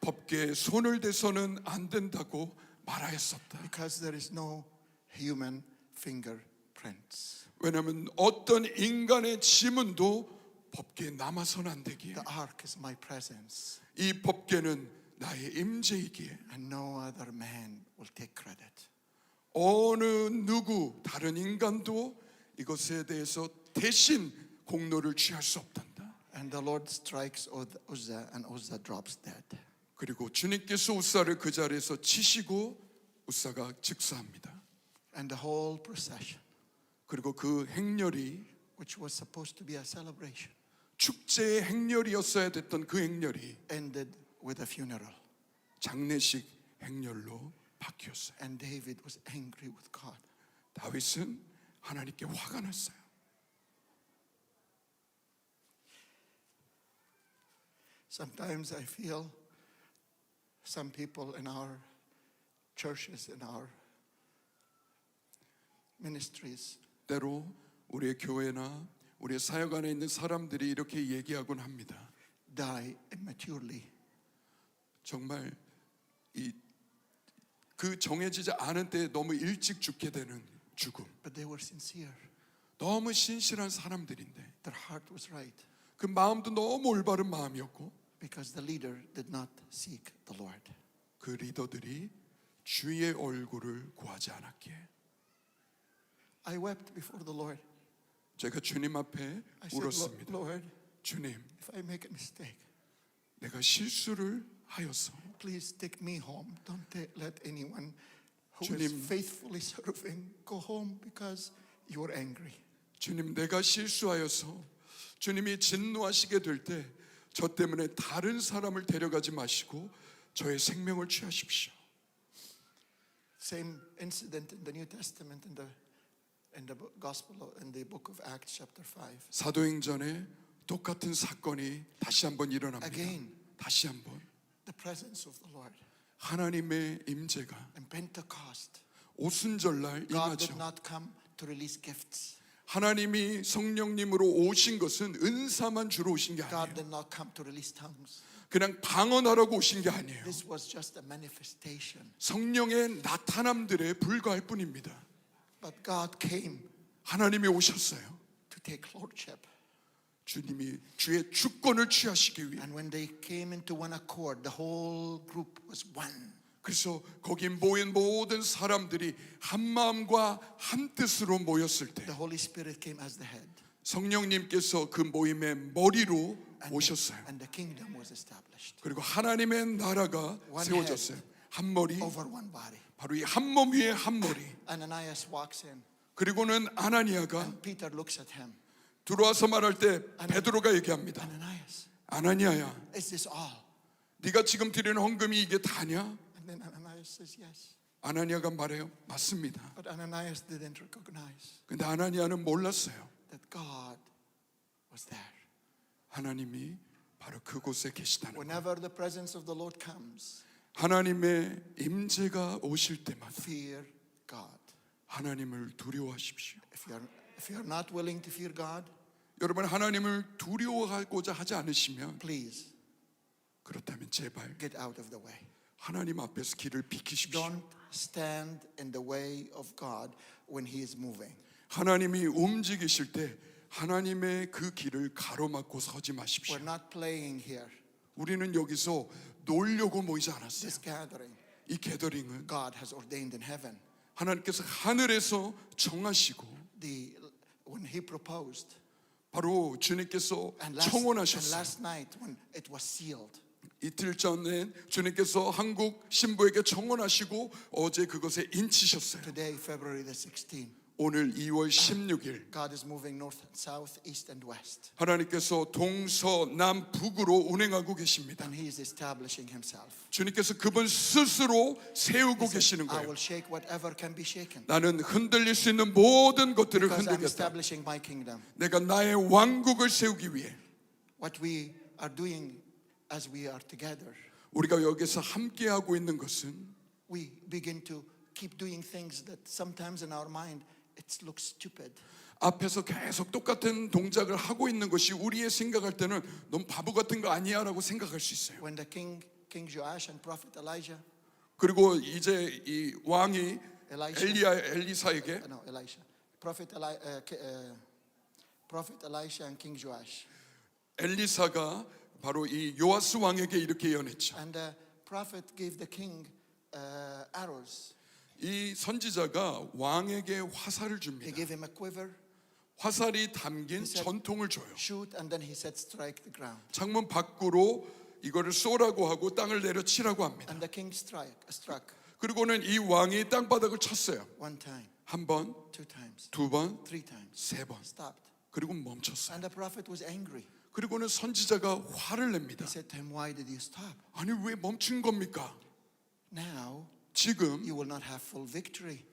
B: 법궤에 손을 대서는 안 된다고 말하였었다.
A: Because there is no human fingerprints.
B: 왜냐하면 어떤 인간의 지문도 법궤에 남아서는 안 되기에
A: The ark is my presence.
B: 이 법궤는 나의 임재이기에
A: And no other man will take credit.
B: 어느 누구 다른 인간도 이것에 대해서 대신 공로를 취할 수 없단다.
A: And the Lord strikes Uzzah, and Uzzah drops dead.
B: 그리고 주님께서 우사를 그 자리에서 치시고 우사가 즉사합니다.
A: And the whole procession,
B: 그리고 그 행렬이
A: which was supposed to be a celebration,
B: 축제의 행렬이었어야 됐던 그 행렬이
A: ended with a funeral.
B: 장례식 행렬로 바뀌었어요.
A: And David was angry with God.
B: 다윗은 하나님께 화가 났어요.
A: Sometimes I feel some people in our churches, in our ministries,
B: 때로 우리의 교회나 우리의 사역 안에 있는 사람들이 이렇게 얘기하곤 합니다.
A: die immaturely.
B: 정말 그 정해지지 않은 때에 너무 일찍 죽게 되는 죽음.
A: But they were sincere.
B: 너무 신실한 사람들인데
A: Their heart was right
B: 그 마음도 너무 올바른 마음이었고
A: because the leader did not seek the Lord.
B: 그 리더들이 주의 얼굴을 구하지 않았기에
A: I wept before the Lord.
B: 제가 주님 앞에
A: I said,
B: 울었습니다.
A: Lord,
B: 주님,
A: if I make a mistake,
B: 내가 실수를 하였어.
A: please take me home. Don't let anyone who is
B: 주님.
A: faithfully serving go home because you are angry.
B: 주님, 내가 실수하여서 주님이 진노하시게 될 때 저 때문에 다른 사람을 데려가지 마시고 저의 생명을 취하십시오.
A: Same incident in the New Testament in the gospel in the book of Acts chapter 5.
B: 사도행전에 똑같은 사건이 다시 한번 일어납니다.
A: Again.
B: 다시 한번
A: The presence of the Lord.
B: 하나님의 임재가
A: And Pentecost,
B: 오순절날
A: God did
B: 임하죠.
A: not come to release gifts.
B: 하나님이 성령님으로 오신 것은 은사만 주러 오신 게
A: God
B: 아니에요.
A: did not come to release tongues.
B: 그냥 방언하라고 오신 게 아니에요.
A: This was just a manifestation.
B: 성령의 나타남들에 불과할 뿐입니다.
A: But God came
B: 하나님이 오셨어요.
A: to take lordship.
B: 주님이 주의 주권을 취하시기 위해.
A: And when they came into one accord, the whole group was one.
B: 그래서 거기 모인 모든 사람들이 한 마음과 한 뜻으로 모였을 때
A: The Holy Spirit came as the head.
B: 성령님께서 그 모임의 머리로
A: And
B: 오셨어요.
A: and the kingdom was established.
B: 그리고 하나님의 나라가
A: One
B: 세워졌어요. 한 머리,
A: Over one body.
B: 바로 이 한 몸 위에 한 머리.
A: Ananias walks in.
B: 그리고는 아나니아가
A: And Peter looks at him.
B: 들어와서 말할 때 베드로가 얘기합니다.
A: Ananias,
B: 아나니아야,
A: is this all?
B: 네가 지금 드리는 헌금이 이게 다냐?
A: And then Ananias says yes.
B: 아나니아가 말해요. 맞습니다.
A: But Ananias didn't recognize
B: 근데 아나니아는 몰랐어요.
A: that God was there.
B: 하나님이 바로 그곳에 계시다는 거.
A: Whenever the presence of the Lord comes,
B: 하나님의 임재가 오실 때마다
A: fear God.
B: 하나님을 두려워하십시오.
A: If you're not willing to fear God,
B: 여러분 하나님을 두려워하고자 하지 않으시면
A: please
B: 그렇다면 제발
A: get out of the way.
B: 하나님 앞에서 길을 비키십시오.
A: Don't stand in the way of God when He is moving.
B: 하나님이 움직이실 때 하나님의 그 길을 가로막고 서지 마십시오.
A: We're not playing here.
B: 우리는 여기서 놀려고 모이지 않았어요.
A: This gathering,
B: 이 게더링은
A: God has ordained in heaven.
B: 하나님께서 하늘에서 정하시고
A: When He proposed,
B: 바로 주님께서
A: and
B: 청원하셨어요.
A: last night when it was sealed,
B: 이틀 전에 주님께서 한국 신부에게 청원하시고 어제 그것에 인치셨어요.
A: today, February the 16th,
B: 오늘 2월 16일
A: God is moving north, south, east, and west.
B: 하나님께서 동서남북으로 운행하고 계십니다.
A: And He is establishing Himself.
B: 주님께서 그분 스스로 세우고
A: He said,
B: 계시는
A: I
B: 거예요.
A: will shake whatever can be shaken.
B: 나는 흔들릴 수 있는 모든 것들을
A: Because I'm
B: 흔들겠다.
A: establishing my kingdom.
B: 내가 나의 왕국을 세우기 위해
A: What we are doing as we are together,
B: 우리가 여기서 함께하고 있는 것은
A: we begin to keep doing things that sometimes in our mind it looks stupid.
B: 앞에서 계속 똑같은 동작을 하고 있는 것이 우리의 생각할 때는 너무 바보 같은 거 아니야 라고 생각할 수 있어요.
A: When the King Joash and Prophet Elijah,
B: 그리고 이제 이 왕이 엘리사에게
A: no, Elisha, Prophet Elisha and King Joash,
B: 엘리사가 바로 이 요아스 왕에게 이렇게 예언했죠.
A: and the prophet gave the king arrows.
B: 이 선지자가 왕에게 화살을
A: He
B: 줍니다.
A: gave him a quiver,
B: 화살이 담긴 전통을 줘요.
A: shoot, and then he said, strike the ground.
B: 창문 밖으로 이거를 쏘라고 하고 땅을 내려치라고 합니다.
A: And the king struck
B: 그리고는 이 왕이 땅바닥을 쳤어요.
A: one time,
B: 한 번,
A: two times,
B: 두 번,
A: three times.
B: 세 번.
A: Stopped.
B: 그리고 멈췄어요.
A: And the prophet was angry.
B: 그리고는 선지자가 화를 냅니다.
A: He said to him, why did you stop?
B: 아니 왜 멈춘 겁니까?
A: Now
B: 지금
A: you will not have full victory.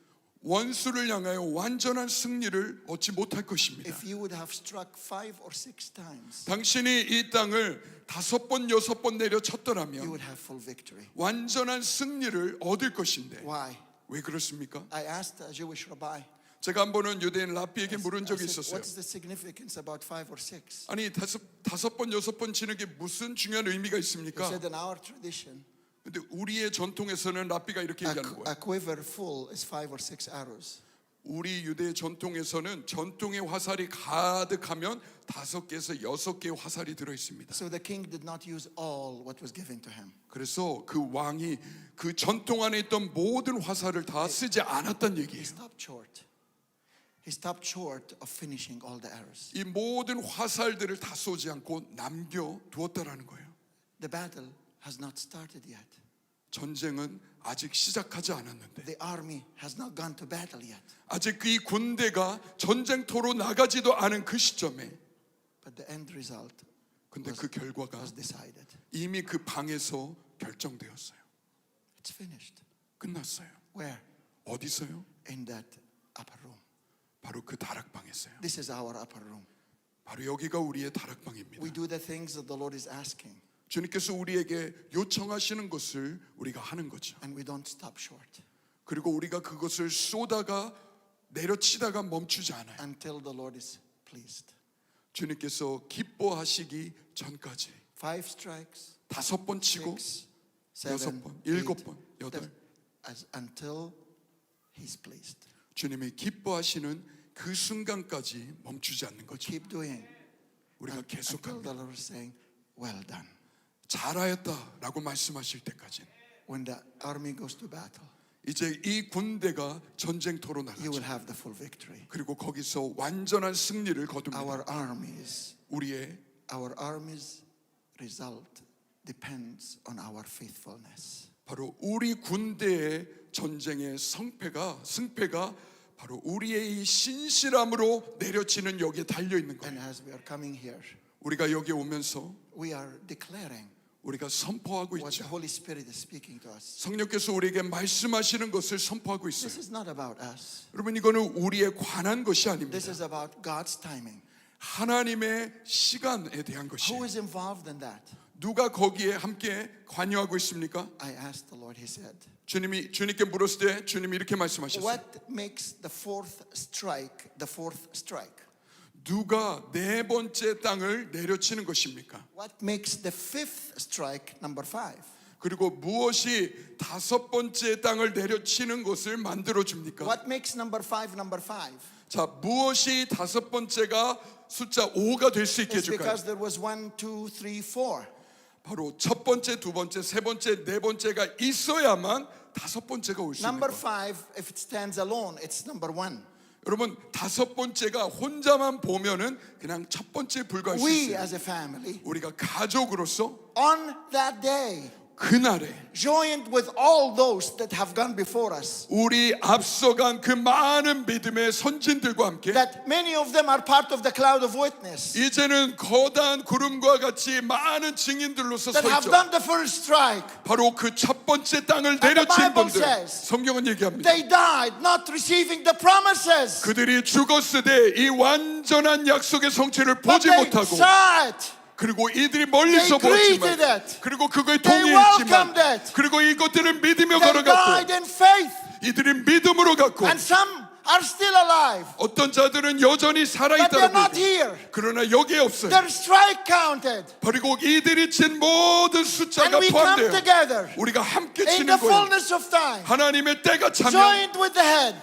B: 원수를 향하여 완전한 승리를 얻지 못할 것입니다.
A: If you would have struck 5 or 6 times,
B: 당신이 이 땅을 5번, 6번
A: you
B: 내려쳤더라면
A: would have full victory.
B: 완전한 승리를 얻을 것인데
A: Why?
B: 왜 그렇습니까?
A: I asked a Jewish rabbi,
B: 제가 한 번은 유대인 라비에게 물은
A: I
B: 적이
A: said,
B: 있었어요.
A: what's the significance about 5 or 6?
B: 아니 5번, 6번 치는 게 무슨 중요한 의미가
A: He
B: 있습니까?
A: said, in our tradition,
B: 근데 우리의 전통에서는 라비가 이렇게 얘기하는 거예요.
A: a quiver full is 5 or 6 arrows.
B: 우리 유대 전통에서는 전통의 화살이 가득하면 5개에서 6개의 화살이 들어 있습니다.
A: So the king did not use all what was given to him.
B: 그래서 그 왕이 그 전통 안에 있던 모든 화살을 다 쓰지 않았단
A: He
B: 얘기예요.
A: stopped short. He stopped short of finishing all the arrows.
B: 이 모든 화살들을 다 쏘지 않고 남겨 두었다라는 거예요.
A: The battle has not started yet.
B: 전쟁은 아직 시작하지 않았는데
A: The army has not gone to battle yet.
B: 아직 이 군대가 전쟁터로 나가지도 않은 그 시점에
A: But the end result
B: 근데 그 결과가
A: was decided.
B: 이미 그 방에서 결정되었어요.
A: It's finished.
B: 끝났어요.
A: Where?
B: 어디서요?
A: In that upper room.
B: 바로 그 다락방에서요.
A: This is our upper room.
B: 바로 여기가 우리의 다락방입니다.
A: We do the things that the Lord is asking,
B: 주님께서 우리에게 요청하시는 것을 우리가 하는 거죠.
A: and we don't stop short
B: 그리고 우리가 그것을 쏘다가 내려치다가 멈추지 않아요.
A: until the Lord is pleased.
B: 주님께서 기뻐하시기 전까지
A: 5 strikes,
B: 5번 치고
A: 6,
B: 6
A: 7,
B: 번,
A: 8,
B: 7번, 8
A: until He's pleased.
B: 주님이 기뻐하시는 그 순간까지 멈추지 않는 거죠.
A: Keep doing
B: 우리가
A: until
B: 계속합니다.
A: the Lord is saying, well done.
B: 잘하였다라고 말씀하실 때까지
A: When the army goes to battle,
B: 이제 이 군대가 전쟁터로
A: you will
B: 나가죠.
A: have the full victory.
B: 그리고 거기서 완전한 승리를 거둡니다.
A: Our armies result depends on our faithfulness.
B: 바로 우리 군대의 전쟁의 승패가 바로 우리의 이 신실함으로 내려치는 여기에 달려 있는
A: And
B: 거예요.
A: as we are coming here,
B: 우리가 여기 오면서
A: we are declaring
B: 우리가 선포하고
A: what the
B: 있죠.
A: Holy Spirit is speaking to us.
B: 성령께서 우리에게 말씀하시는 것을 선포하고
A: This
B: 있어요.
A: is not about us.
B: 여러분 이거는 우리에 관한 것이
A: This
B: 아닙니다.
A: is about God's timing.
B: 하나님의 시간에 대한
A: Who
B: 것이에요.
A: is involved in that?
B: 누가 거기에 함께 관여하고 있습니까?
A: I asked the Lord, He said,
B: 주님께 물었을 때 주님이 이렇게 말씀하셨어요.
A: what makes the fourth strike the fourth strike?
B: 누가 네 번째 땅을 내려치는 것입니까?
A: What makes the fifth strike number 5?
B: 그리고 무엇이 5번째 땅을 내려치는 것을 만들어 줍니까?
A: What makes number 5 number 5?
B: 자, 무엇이 5번째가 숫자 5가 될 수 있게
A: It's
B: 해줄까요?
A: because there was 1, 2, 3, 4.
B: 바로 첫 번째, 두 번째, 세 번째, 네 번째가 있어야만 5번째가 올 수 있는
A: Number
B: 거예요.
A: 5, if it stands alone, it's number 1.
B: 여러분 5번째가 혼자만 보면은 그냥 첫 번째에 불과할 수
A: We
B: 있어요.
A: as a family,
B: 우리가 가족으로서
A: on that day,
B: 그날에
A: joined with all those that have gone before us,
B: 우리 앞서간 그 많은 믿음의 선진들과 함께
A: that many of them are part of the cloud of witness,
B: 이제는 거대한 구름과 같이 많은 증인들로서
A: that have
B: 서있죠.
A: done the first strike.
B: 바로 그 첫 번째 땅을
A: the
B: 내려친
A: Bible
B: 분들
A: says,
B: 성경은 얘기합니다.
A: They died not receiving the promises,
B: 그들이 죽었으되 이 완전한 약속의 성취를
A: but
B: 보지
A: they
B: 못하고
A: saw it.
B: 그리고 이들이 멀리서
A: They
B: 보았지만
A: greeted it.
B: 그리고 그거에
A: They
B: 동의했지만
A: welcomed it.
B: 그리고 이것들을 믿으며
A: They died
B: 걸어갔고
A: in faith,
B: 이들이 믿음으로 갔고
A: and some are still alive,
B: 어떤 자들은 여전히
A: but they're
B: 살아있다는
A: not
B: 거예요.
A: here.
B: 그러나 여기에 없어요.
A: Their strike counted,
B: 그리고 이들이 친 모든
A: and
B: 숫자가
A: we come
B: 포함돼요.
A: together
B: 우리가 함께
A: in the
B: 치는 거예요.
A: fullness of time,
B: 하나님의 때가 차면
A: joined with the head,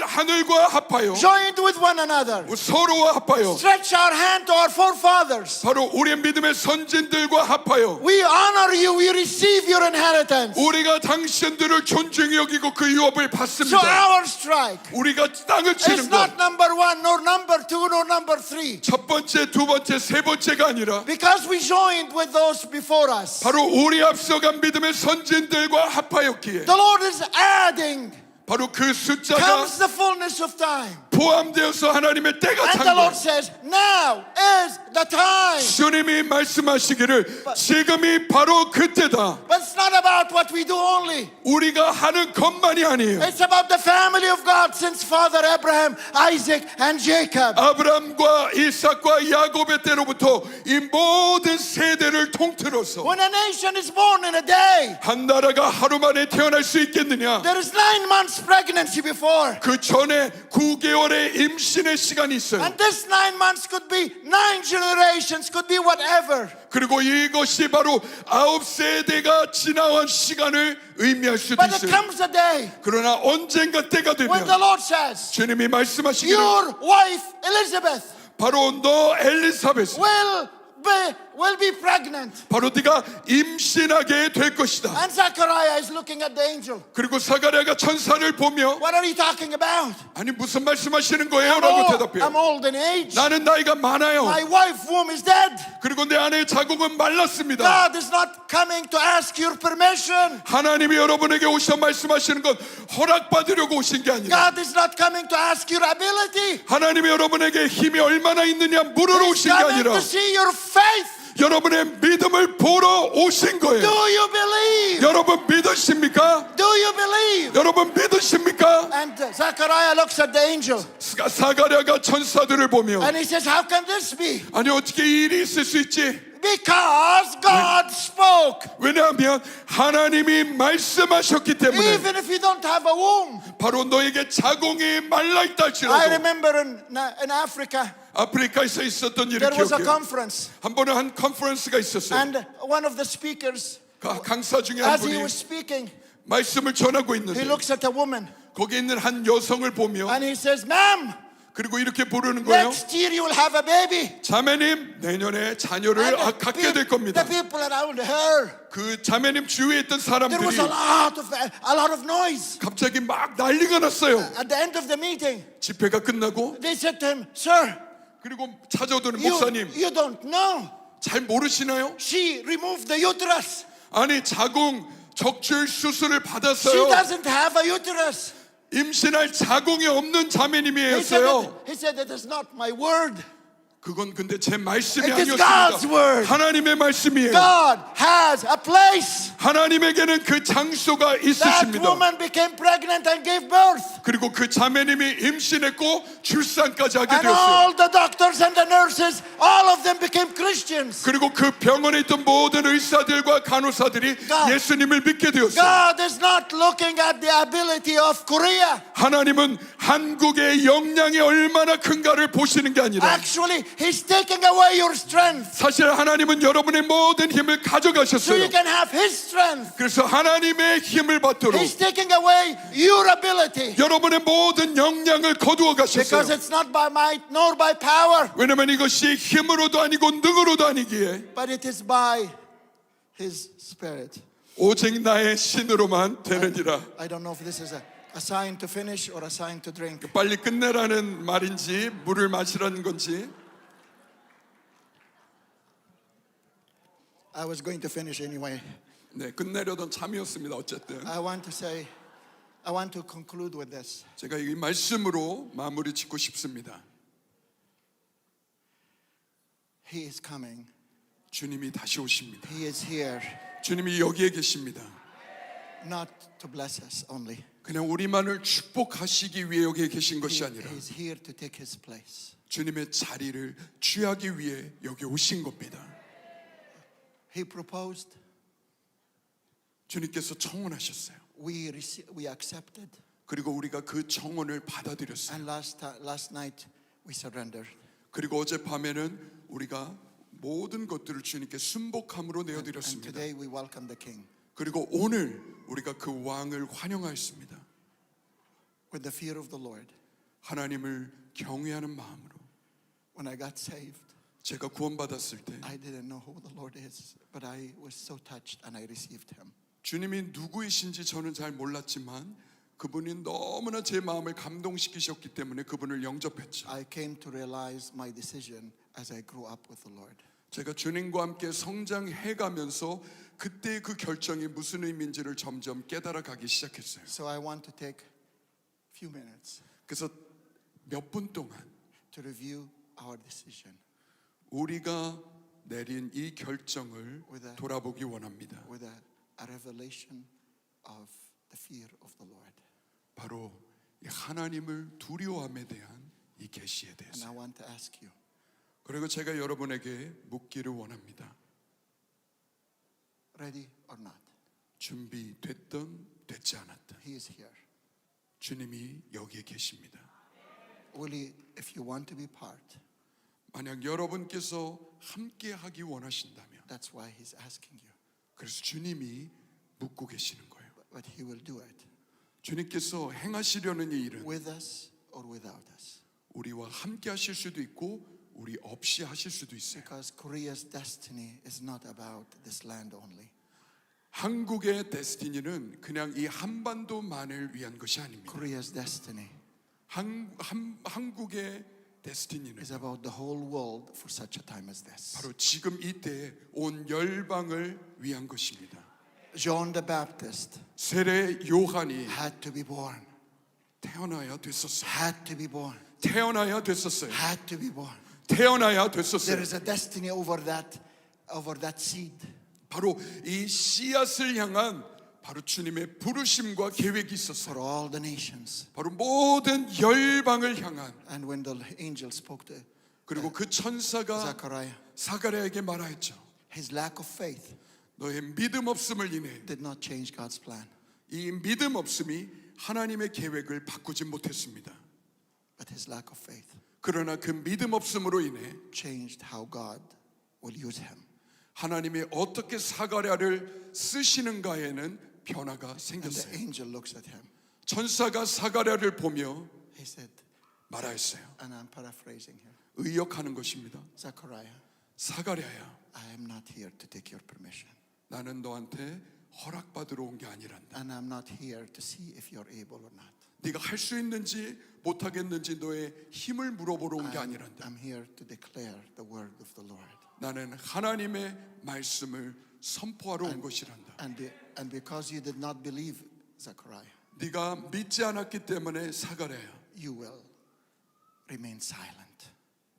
B: 하늘과 합하여
A: joined with one another,
B: 서로와 합하여
A: stretch our hand to our forefathers.
B: 바로 우리의 믿음의 선진들과 합하여
A: We honor you, we receive your inheritance.
B: 우리가 당신들을 존중히 여기고 그 유업을
A: So
B: 받습니다.
A: our strike
B: 우리가 우리가 땅을
A: It's
B: 치는 것.
A: not number one, nor number two, nor number three.
B: 첫 번째, 두 번째, 세 번째가 아니라
A: Because we joined with those before us.
B: 바로 우리 앞서간 믿음의 선진들과 합하였기에
A: The Lord is adding.
B: 바로 그 숫자가
A: Comes the fullness of time.
B: 포함되어서 하나님의 때가
A: And
B: 찬
A: the Lord
B: 거예요.
A: says, now is the time.
B: 주님이 말씀하시기를 지금이 바로 그때다.
A: But it's not about what we do only.
B: 우리가 하는 것만이 아니에요.
A: It's about the family of God since Father Abraham, Isaac, and Jacob.
B: 아브람과 이삭과 야곱의 때로부터 이 모든 세대를 통틀어서
A: When a nation is born in a day,
B: 한 나라가 하루 만에 태어날 수 있겠느냐?
A: there is 9 months pregnancy before.
B: 그 전에 9개월의 임신의 시간이 있어요.
A: And this 9 months could be 9 generations, could be whatever.
B: 그리고 이것이 바로 9세대가 지나온 시간을 의미할 수도
A: But it
B: 있어요.
A: comes a day
B: 그러나 언젠가 때가
A: when
B: 되면
A: the Lord says,
B: 주님이 말씀하시기를
A: your wife Elizabeth
B: 바로 너 엘리사벳
A: will be pregnant.
B: 바로 네가 임신하게 될 것이다.
A: And Zechariah is looking at the angel.
B: 그리고 사가랴가 천사를 보며
A: What are you talking about?
B: 아니 무슨 말씀하시는 거예요? 라고
A: I'm
B: 대답해요.
A: old in age.
B: 나는 나이가 많아요.
A: My wife's womb is dead.
B: 그리고 내 아내의 자궁은 말랐습니다.
A: God is not coming to ask your permission.
B: 하나님이 여러분에게 오셔 말씀하시는 건 허락받으려고 오신 게 아니라
A: God is not coming to ask your ability.
B: 하나님이 여러분에게 힘이 얼마나 있느냐 물으러
A: He's
B: 오신 게
A: coming
B: 아니라
A: to see your faith.
B: 여러분의 믿음을 보러 오신
A: Do
B: 거예요.
A: you believe?
B: 여러분 믿으십니까?
A: Do you believe?
B: 여러분 믿으십니까?
A: And Zechariah looks at the angel
B: 사가랴가 천사들을 보며
A: and he says, how can this be?
B: 아니 어떻게 이 일이 있을 수 있지?
A: Because God spoke.
B: 왜냐하면 하나님이 말씀하셨기 때문에
A: Even if you don't have a womb.
B: 바로 너에게 자궁이 말라있다
A: I
B: 할지라도
A: remember in Africa,
B: 아프리카에서 있었던 일을
A: there was a
B: 기억해요.
A: conference.
B: 한 번은 한 컨퍼런스가 있었어요.
A: And one of the speakers,
B: 강사 중에 한
A: as he
B: 분이
A: was speaking,
B: 말씀을 전하고
A: he
B: 있는데
A: looks at a woman
B: 거기 있는 한 여성을 보며
A: and he says, ma'am,
B: 그리고 이렇게 부르는 거예요.
A: next year you will have a baby.
B: 자매님 내년에 자녀를
A: And
B: 갖게 될 겁니다.
A: the people around her,
B: 그 자매님 주위에 있던
A: there was
B: 사람들이
A: a lot of noise.
B: 갑자기 막 난리가 났어요.
A: At the end of the meeting,
B: 집회가 끝나고
A: they said to him, sir,
B: 그리고 찾아오더니 목사님
A: you don't know.
B: 잘 모르시나요?
A: She removed the uterus.
B: 아니 자궁 적출 수술을
A: She
B: 받았어요.
A: doesn't have a uterus.
B: 임신할 자궁이 없는
A: He
B: 자매님이었어요.
A: said that is not my word.
B: 그건 근데 제 말씀이
A: It is
B: 아니었습니다.
A: God's word.
B: 하나님의 말씀이에요.
A: God has a place.
B: 하나님에게는 그 장소가
A: That
B: 있으십니다.
A: woman became pregnant and gave birth.
B: 그리고 그 자매님이 임신했고 출산까지 하게
A: And
B: 되었어요.
A: all the doctors and the nurses, all of them became Christians.
B: 그리고 그 병원에 있던 모든 의사들과 간호사들이
A: God.
B: 예수님을 믿게 되었어요.
A: God is not looking at the ability of Korea.
B: 하나님은 한국의 역량이 얼마나 큰가를 보시는 게 아니라
A: Actually, He's taking away your strength
B: 사실 하나님은 여러분의 모든 힘을
A: so
B: 가져가셨어요.
A: you can have His strength.
B: 그래서 하나님의 힘을 받도록
A: He's taking away your ability
B: 여러분의 모든 역량을 거두어
A: because
B: 가셨어요.
A: it's not by might nor by power,
B: 왜냐면 이것이 힘으로도 아니고 능으로도 아니기에
A: but it is by His Spirit.
B: 오직 나의 신으로만 되느니라.
A: I don't know if this is a sign to finish or a sign to drink.
B: 빨리 끝내라는 말인지 물을 마시라는 건지.
A: I was going to finish anyway.
B: 네, 끝내려던 참이었습니다. 어쨌든
A: I want to conclude with this.
B: 제가 이 말씀으로 마무리 짓고 싶습니다.
A: He is coming.
B: 주님이 다시 오십니다.
A: He is here
B: 주님이 여기에 계십니다.
A: not to bless us only.
B: 그냥 우리만을 축복하시기 위해 여기에 계신 것이
A: He
B: 아니라
A: is here to take His place.
B: 주님의 자리를 취하기 위해 여기 오신 겁니다.
A: He proposed.
B: 주님께서 청혼하셨어요.
A: We accepted.
B: 그리고 우리가 그 청혼을 받아들였어요.
A: And last night we surrendered.
B: 그리고 어젯밤에는 우리가 모든 것들을 주님께 순복함으로
A: And
B: 내어드렸습니다.
A: today we welcome the King
B: 그리고 오늘 우리가 그 왕을 환영하였습니다.
A: with the fear of the Lord.
B: 하나님을 경외하는 마음으로.
A: When I got saved,
B: 제가 구원받았을 때
A: I didn't know who the Lord is, but I was so touched and I received Him.
B: 주님이 누구이신지 저는 잘 몰랐지만 그분이 너무나 제 마음을 감동시키셨기 때문에 그분을 영접했죠.
A: I came to realize my decision as I grew up with the Lord.
B: 제가 주님과 함께 성장해가면서 그때 그 결정이 무슨 의미인지를 점점 깨달아가기 시작했어요.
A: So I want to take a few minutes
B: 그래서 몇 분 동안
A: to review our decision
B: 우리가 내린 이 결정을 돌아보기 원합니다.
A: with a revelation of the fear of the Lord.
B: 바로 이 하나님을 두려워함에 대한 이 계시에
A: And
B: 대해서.
A: I want to ask you,
B: 그리고 제가 여러분에게 묻기를 원합니다.
A: ready or not?
B: 준비됐든 됐지 않았든
A: He is here.
B: 주님이 여기에 계십니다.
A: Will he, if you want to be part,
B: 만약 여러분께서 함께 하기 원하신다면
A: that's why he's asking you.
B: 그래서 주님이 묻고 계시는 거예요.
A: But he will do it
B: 주님께서 행하시려는 이 일은
A: with us or without us.
B: 우리와 함께 하실 수도 있고 우리 없이 하실 수도 있어요.
A: Because Korea's destiny is not about this land only.
B: 한국의 데스티니는 그냥 이 한반도만을 위한 것이 아닙니다.
A: Korea's destiny
B: 한국의 데스티니는
A: is about the whole world for such a time as this.
B: 바로 지금 이때 온 열방을 위한 것입니다.
A: John the Baptist
B: 세례 요한이
A: had to be born.
B: 태어나야 됐었어요.
A: Had to be born.
B: 태어나야 됐었어요.
A: Had to be born.
B: 태어나야
A: There
B: 됐었어요.
A: is a destiny over that seed.
B: 바로 이 씨앗을 향한 바로 주님의 부르심과 계획이 있었어요.
A: For all the nations.
B: 바로 모든 열방을 향한.
A: And when the angel spoke to
B: 그리고 그 천사가
A: Zechariah,
B: 사가랴에게 말하였죠.
A: his lack of faith
B: 너의 믿음 없음을 인해
A: did not change God's plan.
B: 이 믿음 없음이 하나님의 계획을 바꾸지 못했습니다.
A: But his lack of faith
B: 그러나 그 믿음 없음으로 인해
A: changed how God will use him.
B: 하나님이 어떻게 사가랴를 쓰시는가에는 변화가
A: And the
B: 생겼어요.
A: angel looks at him.
B: 천사가 사가랴를 보며
A: He said,
B: 말하였어요.
A: and I'm paraphrasing here,
B: 의역하는 것입니다.
A: Zechariah,
B: 사가랴야,
A: I am not here to take your permission.
B: 나는 너한테 허락받으러 온 게 아니란다.
A: And I'm not here to see if you're able or not.
B: 네가 할 수 있는지 못하겠는지 너의 힘을 물어보러 온 게 아니란다.
A: I'm here to declare the word of the Lord.
B: 나는 하나님의 말씀을 선포하러 온 것이란다.
A: And because you did not believe Zechariah,
B: 네가 믿지 않았기 때문에 사가랴야,
A: you will remain silent.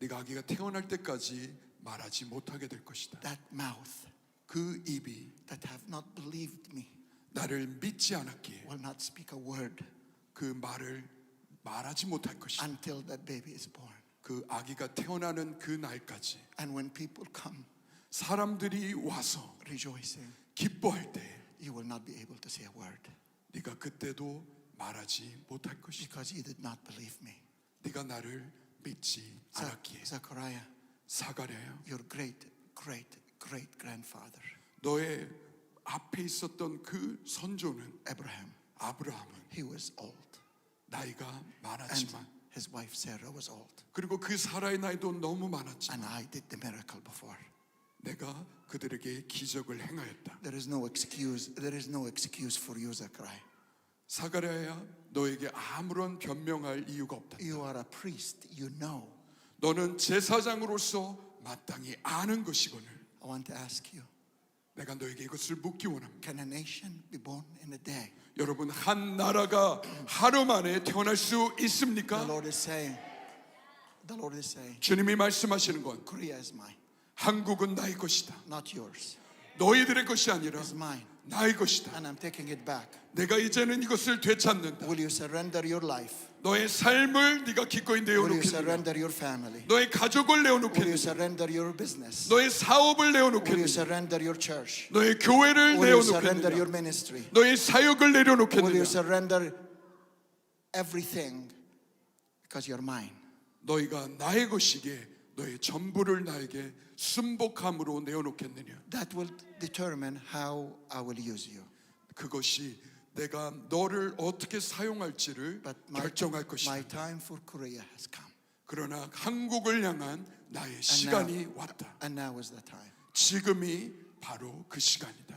B: 네가 아기가 태어날 때까지 말하지 못하게 될 것이다.
A: That mouth
B: 그 입이
A: that have not believed me
B: 나를 믿지 않았기에
A: will not speak a word
B: 그 말을 말하지 못할 것이다.
A: until that baby is born.
B: 그 아기가 태어나는 그 날까지
A: And when people come
B: 사람들이 와서
A: rejoicing,
B: 기뻐할 때
A: you will not be able to say a word
B: 네가 그때도 말하지 못할 것이다.
A: because you did not believe me.
B: 네가 나를 믿지 않았기에.
A: Zechariah,
B: 사가랴야,
A: your great grandfather,
B: 너의 앞에 있었던 그 선조는
A: Abraham,
B: 아브라함은
A: he was old.
B: 나이가
A: And
B: 많았지만
A: his wife Sarah was old.
B: 그리고 그 사라의 나이도 너무 많았지만
A: And I did the miracle before.
B: 내가 그들에게 기적을 행하였다.
A: There is no excuse for you, Zechariah.
B: 사가랴야, 너에게 아무런 변명할 이유가 없다.
A: You are a priest, you know.
B: 너는 제사장으로서 마땅히 아는 것이거늘
A: I want to ask you,
B: 내가 너에게 이것을 묻기 원합니다.
A: can a nation be born in a day?
B: 여러분, 한 나라가 하루 만에 태어날 수
A: The
B: 있습니까?
A: Lord is saying,
B: 주님이 말씀하시는 건
A: Korea is mine,
B: 한국은 나의 것이다.
A: not yours.
B: 너희들의 것이 아니라
A: It's mine.
B: 나의 것이다.
A: And I'm taking it back.
B: 내가 이제는 이것을 되찾는다.
A: Will you surrender your life?
B: 너의 삶을 네가 기꺼이
A: Will you
B: 내어놓겠느냐?
A: surrender your family?
B: 너의 가족을
A: Will you
B: 내어놓겠느냐?
A: surrender your business?
B: 너의 사업을
A: Will you
B: 내어놓겠느냐?
A: surrender your church?
B: 너의 교회를
A: Will you surrender your
B: 내어놓겠느냐?
A: ministry?
B: 너의 사역을
A: Will
B: 내려놓겠느냐?
A: you surrender everything because you're mine?
B: 너희가 나의 것이기에 너의 전부를 나에게 순복함으로 내어놓겠느냐?
A: That will determine how I will use you.
B: 그것이 내가 너를 어떻게 사용할지를
A: But
B: 결정할 것이다.
A: my time for Korea has come.
B: 그러나 한국을 향한 나의 시간이 왔다.
A: And now is the time.
B: 지금이 바로 그 시간이다.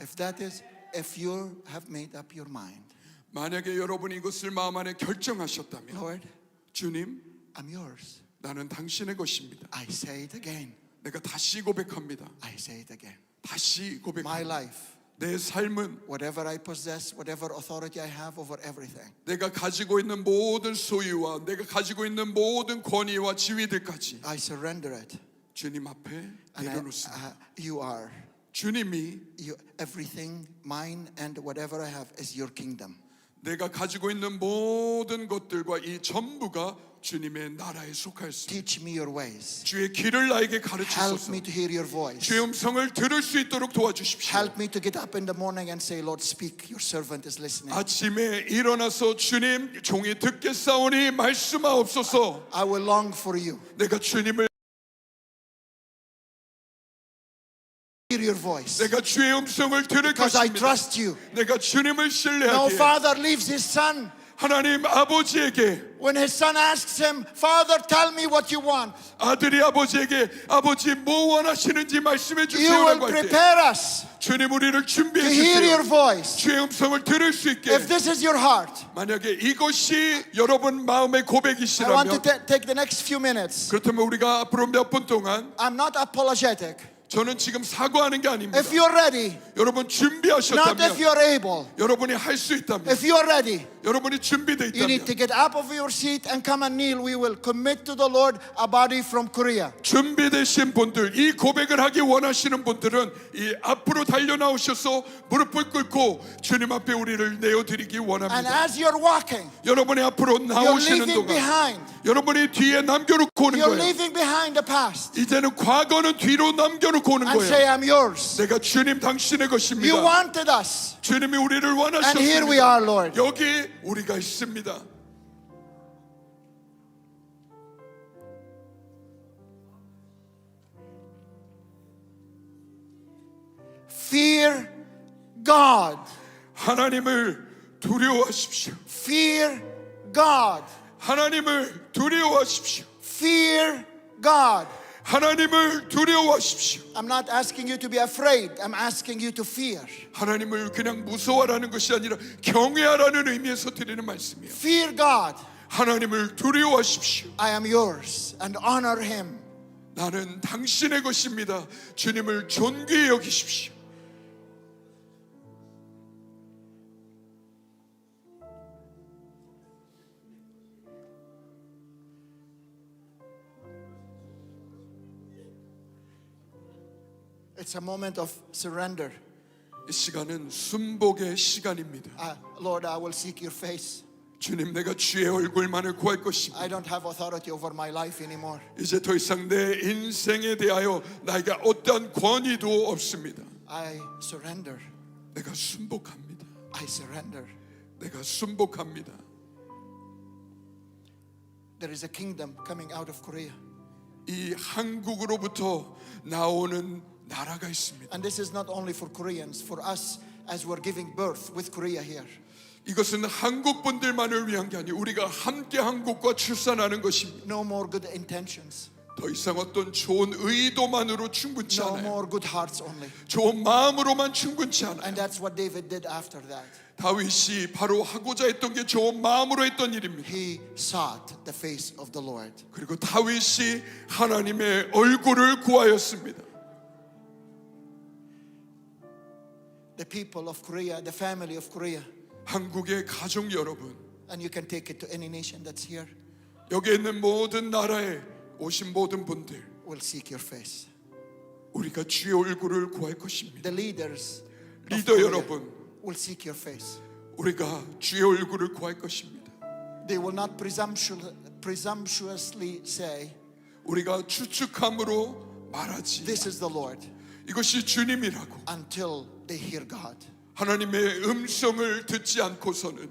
A: If you have made up your mind,
B: 만약에 여러분이 이것을 마음 안에 결정하셨다면,
A: Lord,
B: 주님,
A: I'm yours.
B: 나는 당신의 것입니다.
A: I say it again.
B: 내가 다시 고백합니다.
A: I say it again.
B: 다시
A: My
B: 고백합니다.
A: life,
B: 내 삶은
A: whatever I possess, whatever authority I have over everything,
B: 내가 가지고 있는 모든 소유와 내가 가지고 있는 모든 권위와 지위들까지
A: I surrender it.
B: 주님 앞에
A: And
B: 내려놓습니다.
A: you are.
B: 주님이
A: Everything, mine and whatever I have is your kingdom.
B: 내가 가지고 있는 모든 것들과 이 전부가 주님의 나라에 속하였습니다.
A: Teach me your ways.
B: 주의 길을 나에게
A: Help
B: 가르치소서.
A: me to hear your voice.
B: 주의 음성을 들을 수 있도록 도와주십시오.
A: Help me to get up in the morning and say, Lord, speak. Your servant is listening.
B: 아침에 일어나서 주님 종이 듣겠사오니 말씀하옵소서.
A: I will long for you.
B: 내가 주님을
A: Hear your voice.
B: 내가 주의 음성을 들을
A: Because I
B: 것입니다.
A: trust you.
B: 내가 주님을
A: No
B: 신뢰하기에
A: father leaves his son.
B: 하나님 아버지에게
A: When his son asks him, Father, tell me what you want.
B: 아들이 아버지에게 아버지 뭐 원하시는지 말씀해
A: You will
B: 주세요라고 할 때
A: prepare us
B: 주님 우리를
A: to
B: 준비해
A: hear your
B: 주세요.
A: voice.
B: 주의 음성을 들을 수 있게.
A: If this is your heart,
B: 만약에 이것이 여러분 마음의
A: I want to
B: 고백이시라면
A: take the next few minutes.
B: 그렇다면 우리가 앞으로 몇 분 동안
A: I'm not apologetic.
B: 저는 지금 사과하는 게 아닙니다.
A: If you're ready,
B: 여러분
A: not
B: 준비하셨다면
A: if you're able.
B: 여러분이 할 수 있다면
A: If you're ready,
B: 여러분이 준비되어
A: you need
B: 있다면
A: to get up of your seat and come and kneel. We will commit to the Lord a body from Korea.
B: 준비되신 분들, 이 고백을 하기 원하시는 분들은 이 앞으로 달려 나오셔서 무릎을 꿇고 주님 앞에 우리를 내어드리기
A: And
B: 원합니다.
A: as you're walking,
B: 여러분이 앞으로
A: you're
B: 나오시는
A: leaving
B: 동안
A: behind.
B: 여러분이 뒤에 남겨놓고 오는
A: You're
B: 거예요.
A: leaving behind the past
B: 이제는 과거는 뒤로 남겨놓고 오는
A: and say,
B: 거예요.
A: I'm yours.
B: 내가 주님 당신의
A: You
B: 것입니다.
A: wanted us.
B: 주님이 우리를
A: And here we
B: 원하셨습니다.
A: are, Lord.
B: 여기 우리가 있습니다.
A: Fear God.
B: 하나님을 두려워하십시오.
A: Fear God.
B: 하나님을 두려워하십시오.
A: Fear God.
B: 하나님을 두려워하십시오.
A: I'm not asking you to be afraid. I'm asking you to fear.
B: 하나님을 그냥 무서워하라는 것이 아니라 경외하라는 의미에서 드리는 말씀이에요.
A: Fear God.
B: 하나님을 두려워하십시오.
A: I am yours and honor him.
B: 나는 당신의 것입니다. 주님을 존귀히 여기십시오.
A: It's a moment of surrender.
B: 이 시간은 순복의 시간입니다.
A: Lord, I will seek your face.
B: 주님, 내가 주의 얼굴만을 구할 것입니다.
A: I don't have authority over my life anymore.
B: 이제 더 이상 내 인생에 대하여 나에게 어떠한 권위도 없습니다.
A: I surrender.
B: 내가 순복합니다.
A: I surrender.
B: 내가 순복합니다.
A: There is a kingdom coming out of Korea.
B: 이 한국으로부터 나오는 나라가 있습니다.
A: And this is not only for Koreans, for us as we're giving birth with Korea here.
B: 이것은 한국 분들만을 위한 게 아니고 우리가 함께 한국과 출산하는 것입니다.
A: No more good intentions.
B: 더 이상 어떤 좋은 의도만으로 충분치
A: No
B: 않아요.
A: more good hearts only.
B: 좋은 마음으로만 충분치 않아요.
A: And that's what David did after that.
B: 다윗이 바로 하고자 했던 게 좋은 마음으로 했던 일입니다.
A: He sought the face of the Lord.
B: 그리고 다윗이 하나님의 얼굴을 구하였습니다.
A: The people of Korea, the family of Korea,
B: 한국의 가족 여러분,
A: and you can take it to any nation that's here,
B: 여기 있는 모든 나라에 오신 모든 분들,
A: will seek your face.
B: 우리가 주의 얼굴을 구할 것입니다.
A: The leaders of
B: 리더
A: Korea
B: 여러분,
A: will seek your face.
B: 우리가 주의 얼굴을 구할 것입니다.
A: They will not presumptuously say,
B: 우리가 추측함으로 말하지
A: this is the Lord,
B: 이것이 주님이라고
A: until they hear God.
B: 하나님의 음성을 듣지 않고서는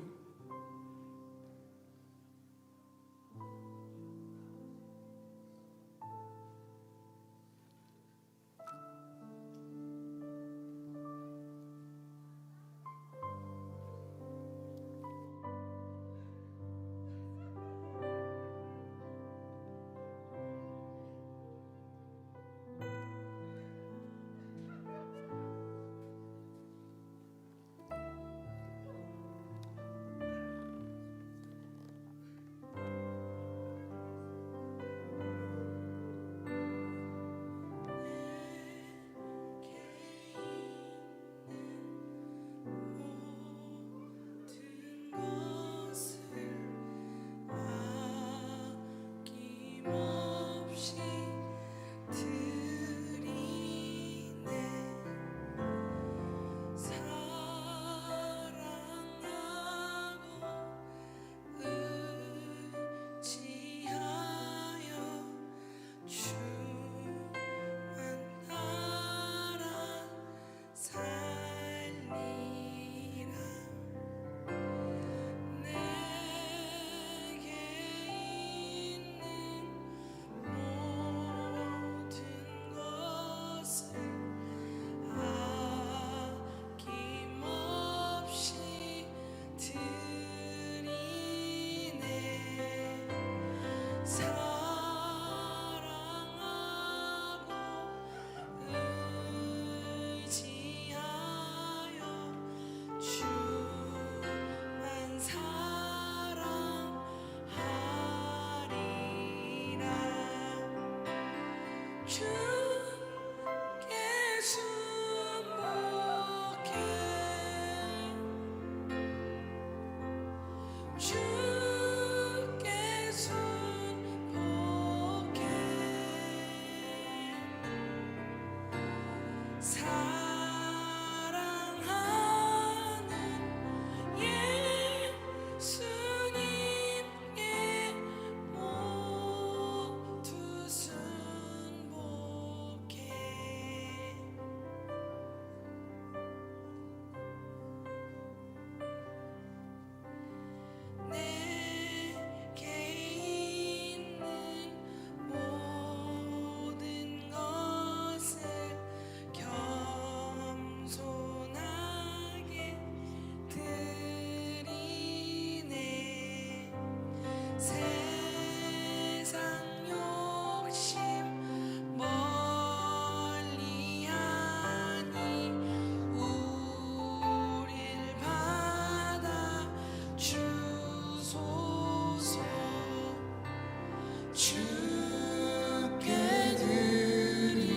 C: 주께 드리네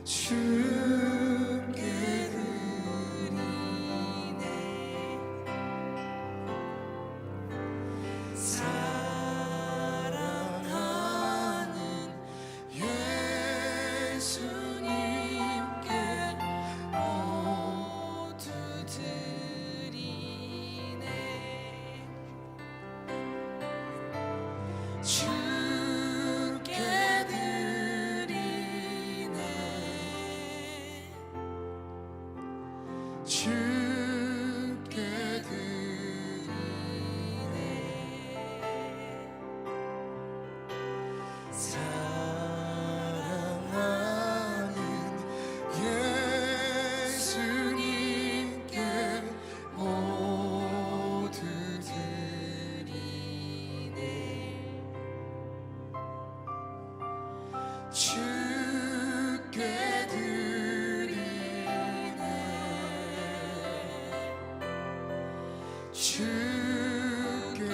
C: 주께 드리네 사랑하는 예수님께 모두 드리네 주께 드리네 주께 드리네 사랑하는 예수님께 모두 드리네 주께 드리네 주께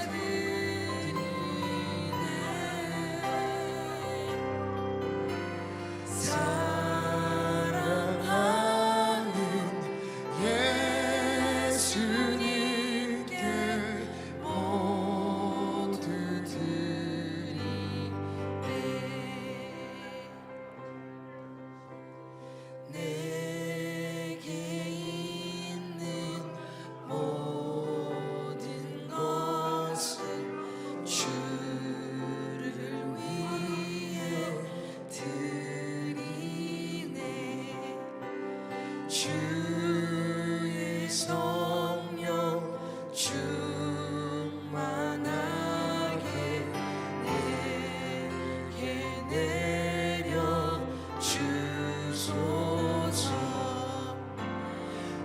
C: 드리네 사랑하는 예수님께 모두 드리네 내게 있는 모든 것은 주를 위해 드리네 주의 성령 충만하게 내게 내려 주소서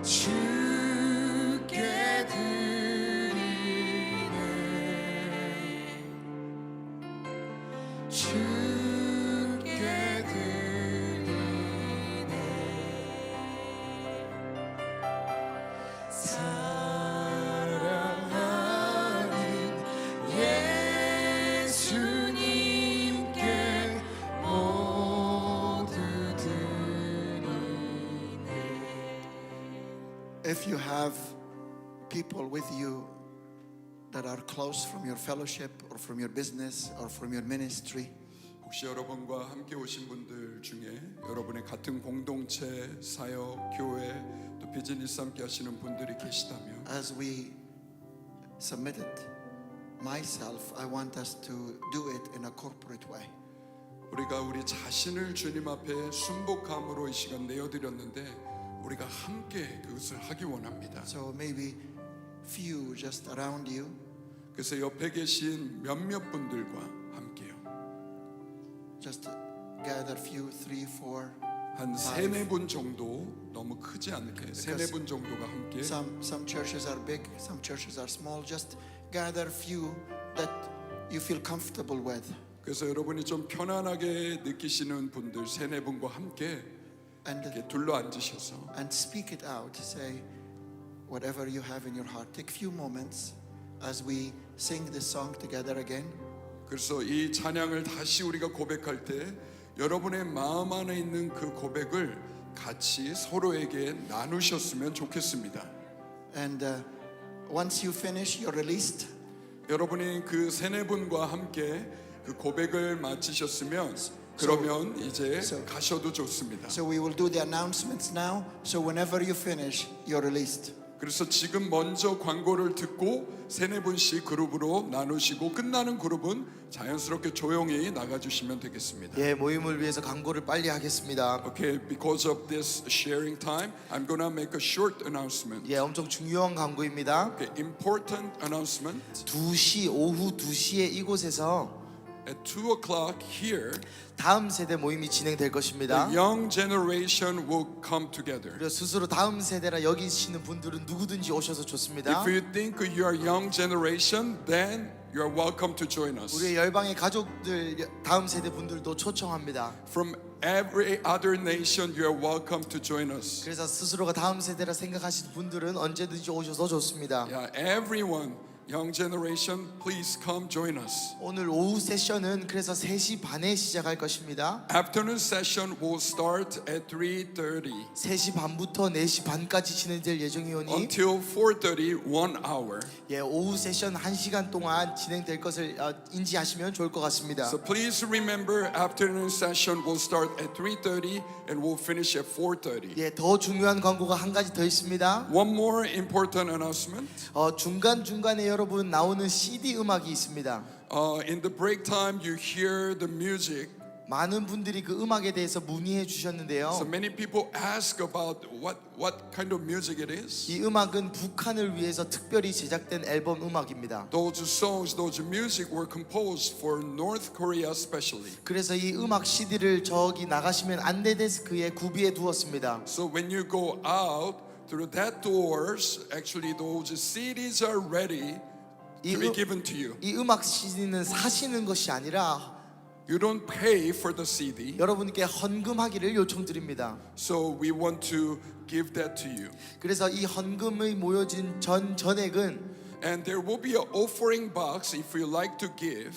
C: 주께 드리네 주께 드리네 사랑하는 예수님께 모두 드리네
A: If you have people with you that are close from your fellowship or from your business or from your ministry,
B: 혹시 여러분과 함께 오신 분들 중에 여러분의 같은 공동체, 사역, 교회 또 비즈니스 함께 하시는 분들이 계시다면
A: as we submitted myself, I want us to do it in a corporate way.
B: 우리가 우리 자신을 주님 앞에 순복함으로 이 시간 내어드렸는데 우리가 함께 그것을 하기 원합니다.
A: So maybe few just around you,
B: 그래서 옆에 계신 몇몇 분들과 함께요.
A: just gather few, 3, 4.
B: 한 세네 분 정도, 너무 크지 않게 세네 분 정도가 함께.
A: Some churches are big, some churches are small. Just gather few that you feel comfortable with.
B: 그래서 여러분이 좀 편안하게 느끼시는 분들 세네 분과 함께
A: And
B: 이렇게 둘러 앉으셔서
A: speak it out. Say whatever you have in your heart. Take few moments as we sing this song together again.
B: 그래서 이 찬양을 다시 우리가 고백할 때 여러분의 마음 안에 있는 그 고백을 같이 서로에게 나누셨으면 좋겠습니다.
A: And once you finish, you're released.
B: 여러분이 그 세네 분과 함께 그 고백을 마치셨으면 그러면 이제 가셔도 좋습니다.
A: So we will do the announcements now. So whenever you finish, you're released.
B: 그래서 지금 먼저 광고를 듣고 세네 분씩 그룹으로 나누시고 끝나는 그룹은 자연스럽게 조용히 나가주시면 되겠습니다.
C: 예, 모임을 위해서 광고를 빨리 하겠습니다.
B: Okay, because of this sharing time, I'm gonna make a short announcement.
C: 예, 엄청 중요한 광고입니다.
B: Okay, important announcement.
C: 2시 오후 2시에 이곳에서
B: At 2 o'clock here,
C: 다음 세대 모임이 진행될 것입니다.
B: the young generation will come together.
C: 그리고 스스로 다음 세대라 여기시는 분들은 누구든지 오셔서 좋습니다.
B: If you think you are young generation, then you are welcome to join us.
C: 우리의 열방의 가족들 다음 세대 분들도 초청합니다.
B: From every other nation, you are welcome to join us.
C: 그래서 스스로가 다음 세대라 생각하시는 분들은 언제든지 오셔서 좋습니다.
B: Yeah, everyone, young generation, please come join us.
C: 오늘 오후 세션은 그래서 3시 반에 시작할 것입니다.
B: Afternoon session will start at 3:30
C: 3시 반부터 4시 반까지 진행될 예정이오니
B: until 4:30, 1 hour.
C: 예, 오후 세션 1시간 동안 진행될 것을 인지하시면 좋을 것 같습니다.
B: So please remember, afternoon session will start at 3:30 and will finish at 4:30.
C: 예, 더 중요한 광고가 한 가지 더 있습니다.
B: One more important announcement.
C: 중간중간에 여러분 나오는 CD 음악이 있습니다.
B: In the break time, you hear the music.
C: 많은 분들이 그 음악에 대해서 문의해 주셨는데요.
B: So many people ask about what kind of music it is.
C: 이 음악은 북한을 위해서 특별히 제작된 앨범 음악입니다.
B: Those songs, those music were composed for North Korea especially.
C: 그래서 이 음악 CD를 저기 나가시면 안내 데스크에 구비해 두었습니다.
B: So when you go out through that doors, actually those CDs are ready to be given to you.
C: 이 음악 CD는 사시는 것이 아니라
B: You don't pay for the CD.
C: 여러분께 헌금하기를 요청드립니다.
B: So we want to give that to you.
C: 그래서 이 헌금의 모여진 전액은
B: And there will be an offering box if you like to give.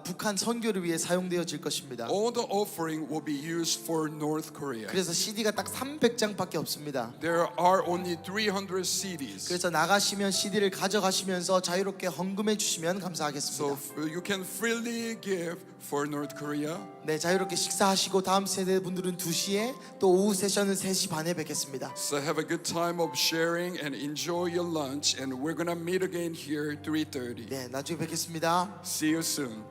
C: 북한 선교를 위해 사용되어질 것입니다.
B: All the offering will be used for North Korea.
C: 그래서 CD가 딱 300장밖에 없습니다.
B: There are only 300 CDs.
C: 그래서 나가시면 CD를 가져가시면서 자유롭게 헌금해 주시면 감사하겠습니다.
B: So you can freely give for North Korea.
C: 네, 자유롭게 식사하시고 다음 세대 분들은 2시에 또 오후 세션은 3시 반에 뵙겠습니다.
B: So have a good time of sharing and enjoy your lunch. And we're gonna meet again here 3:30.
C: 네, 나중에 뵙겠습니다.
B: See you soon.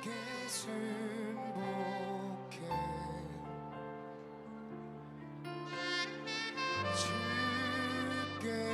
D: 주께 순복해 주께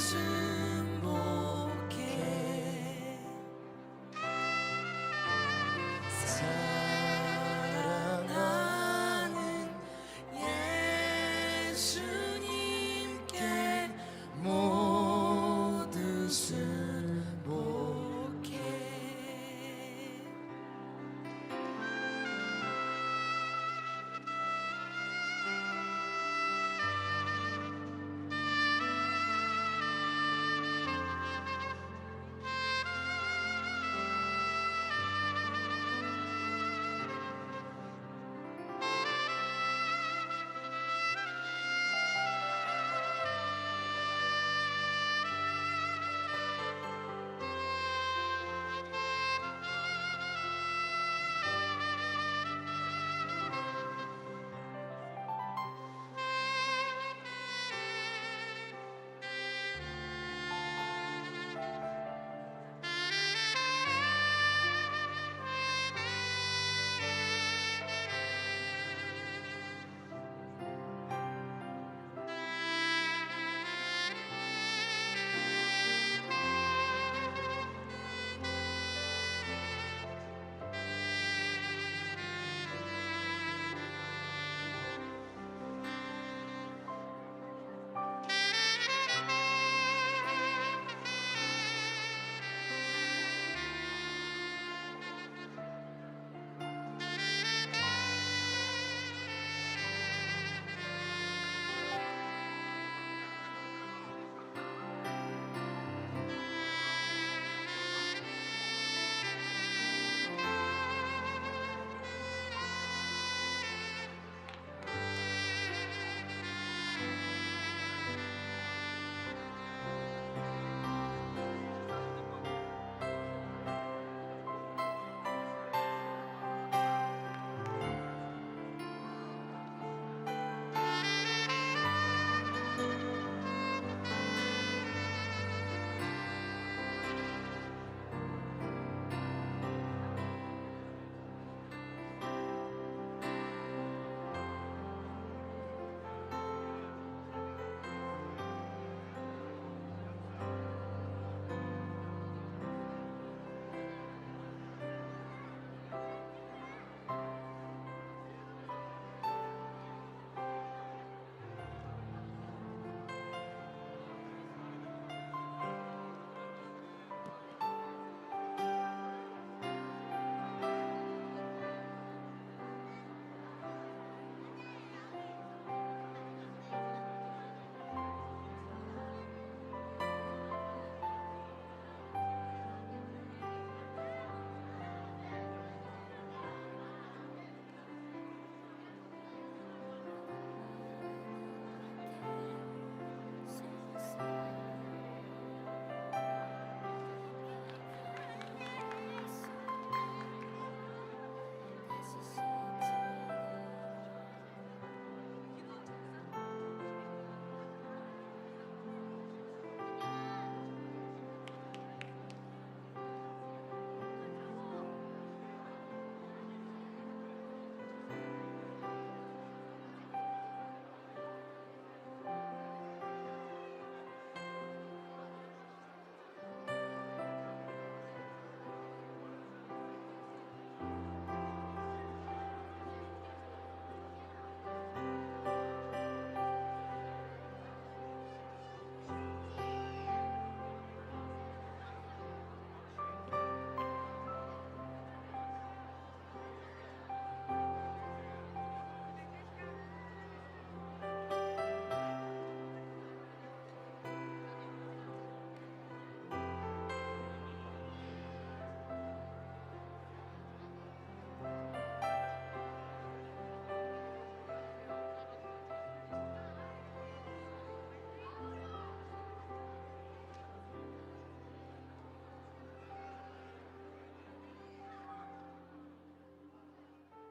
C: 승복해 사랑하는 예수님께 모두 승복해.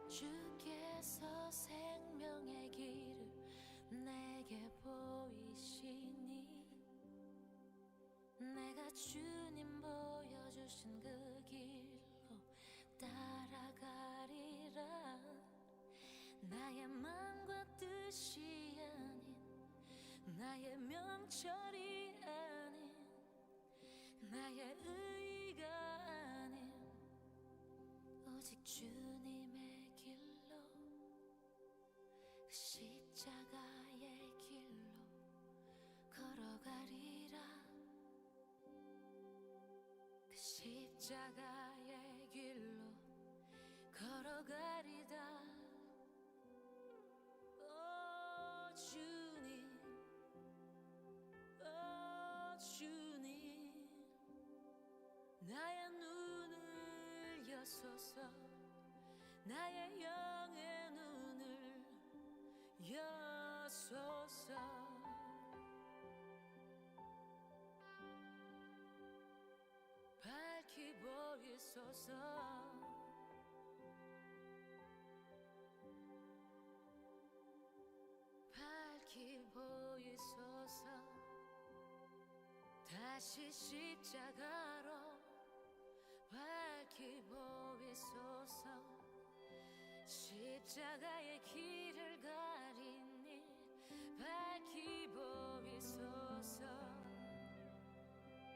D: 주께서 생명의 길을 내게 보이시니 내가 주님 보여주신 그 길로 따라가리라. 나의 마음과 뜻이 아닌 나의 명철이 아닌 십자가의 길로 걸어가리다. 오 주님, 오 주님, 나의 눈을 여소서, 나의 영의 눈을 여소서. 밝히 보이소서. 밝히 보이소서. 다시 십자가로 밝히 보이소서. 십자가의 길을 가리니 밝히 보이소서.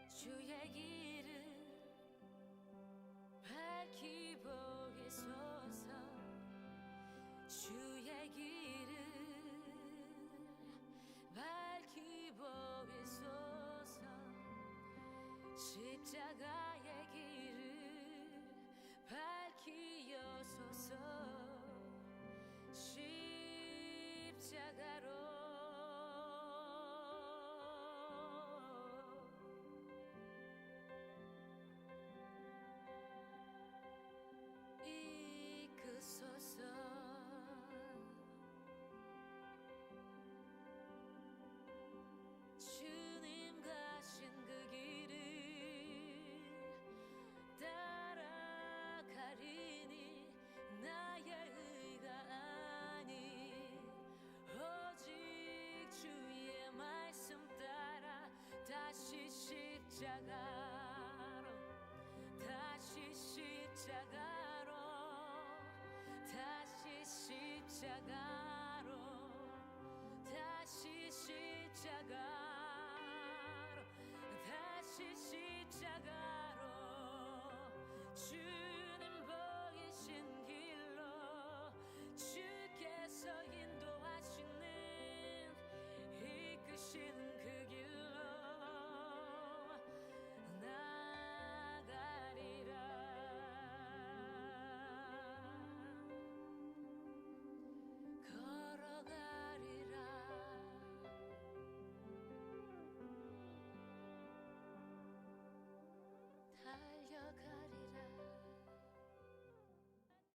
D: 주의 길을 밝히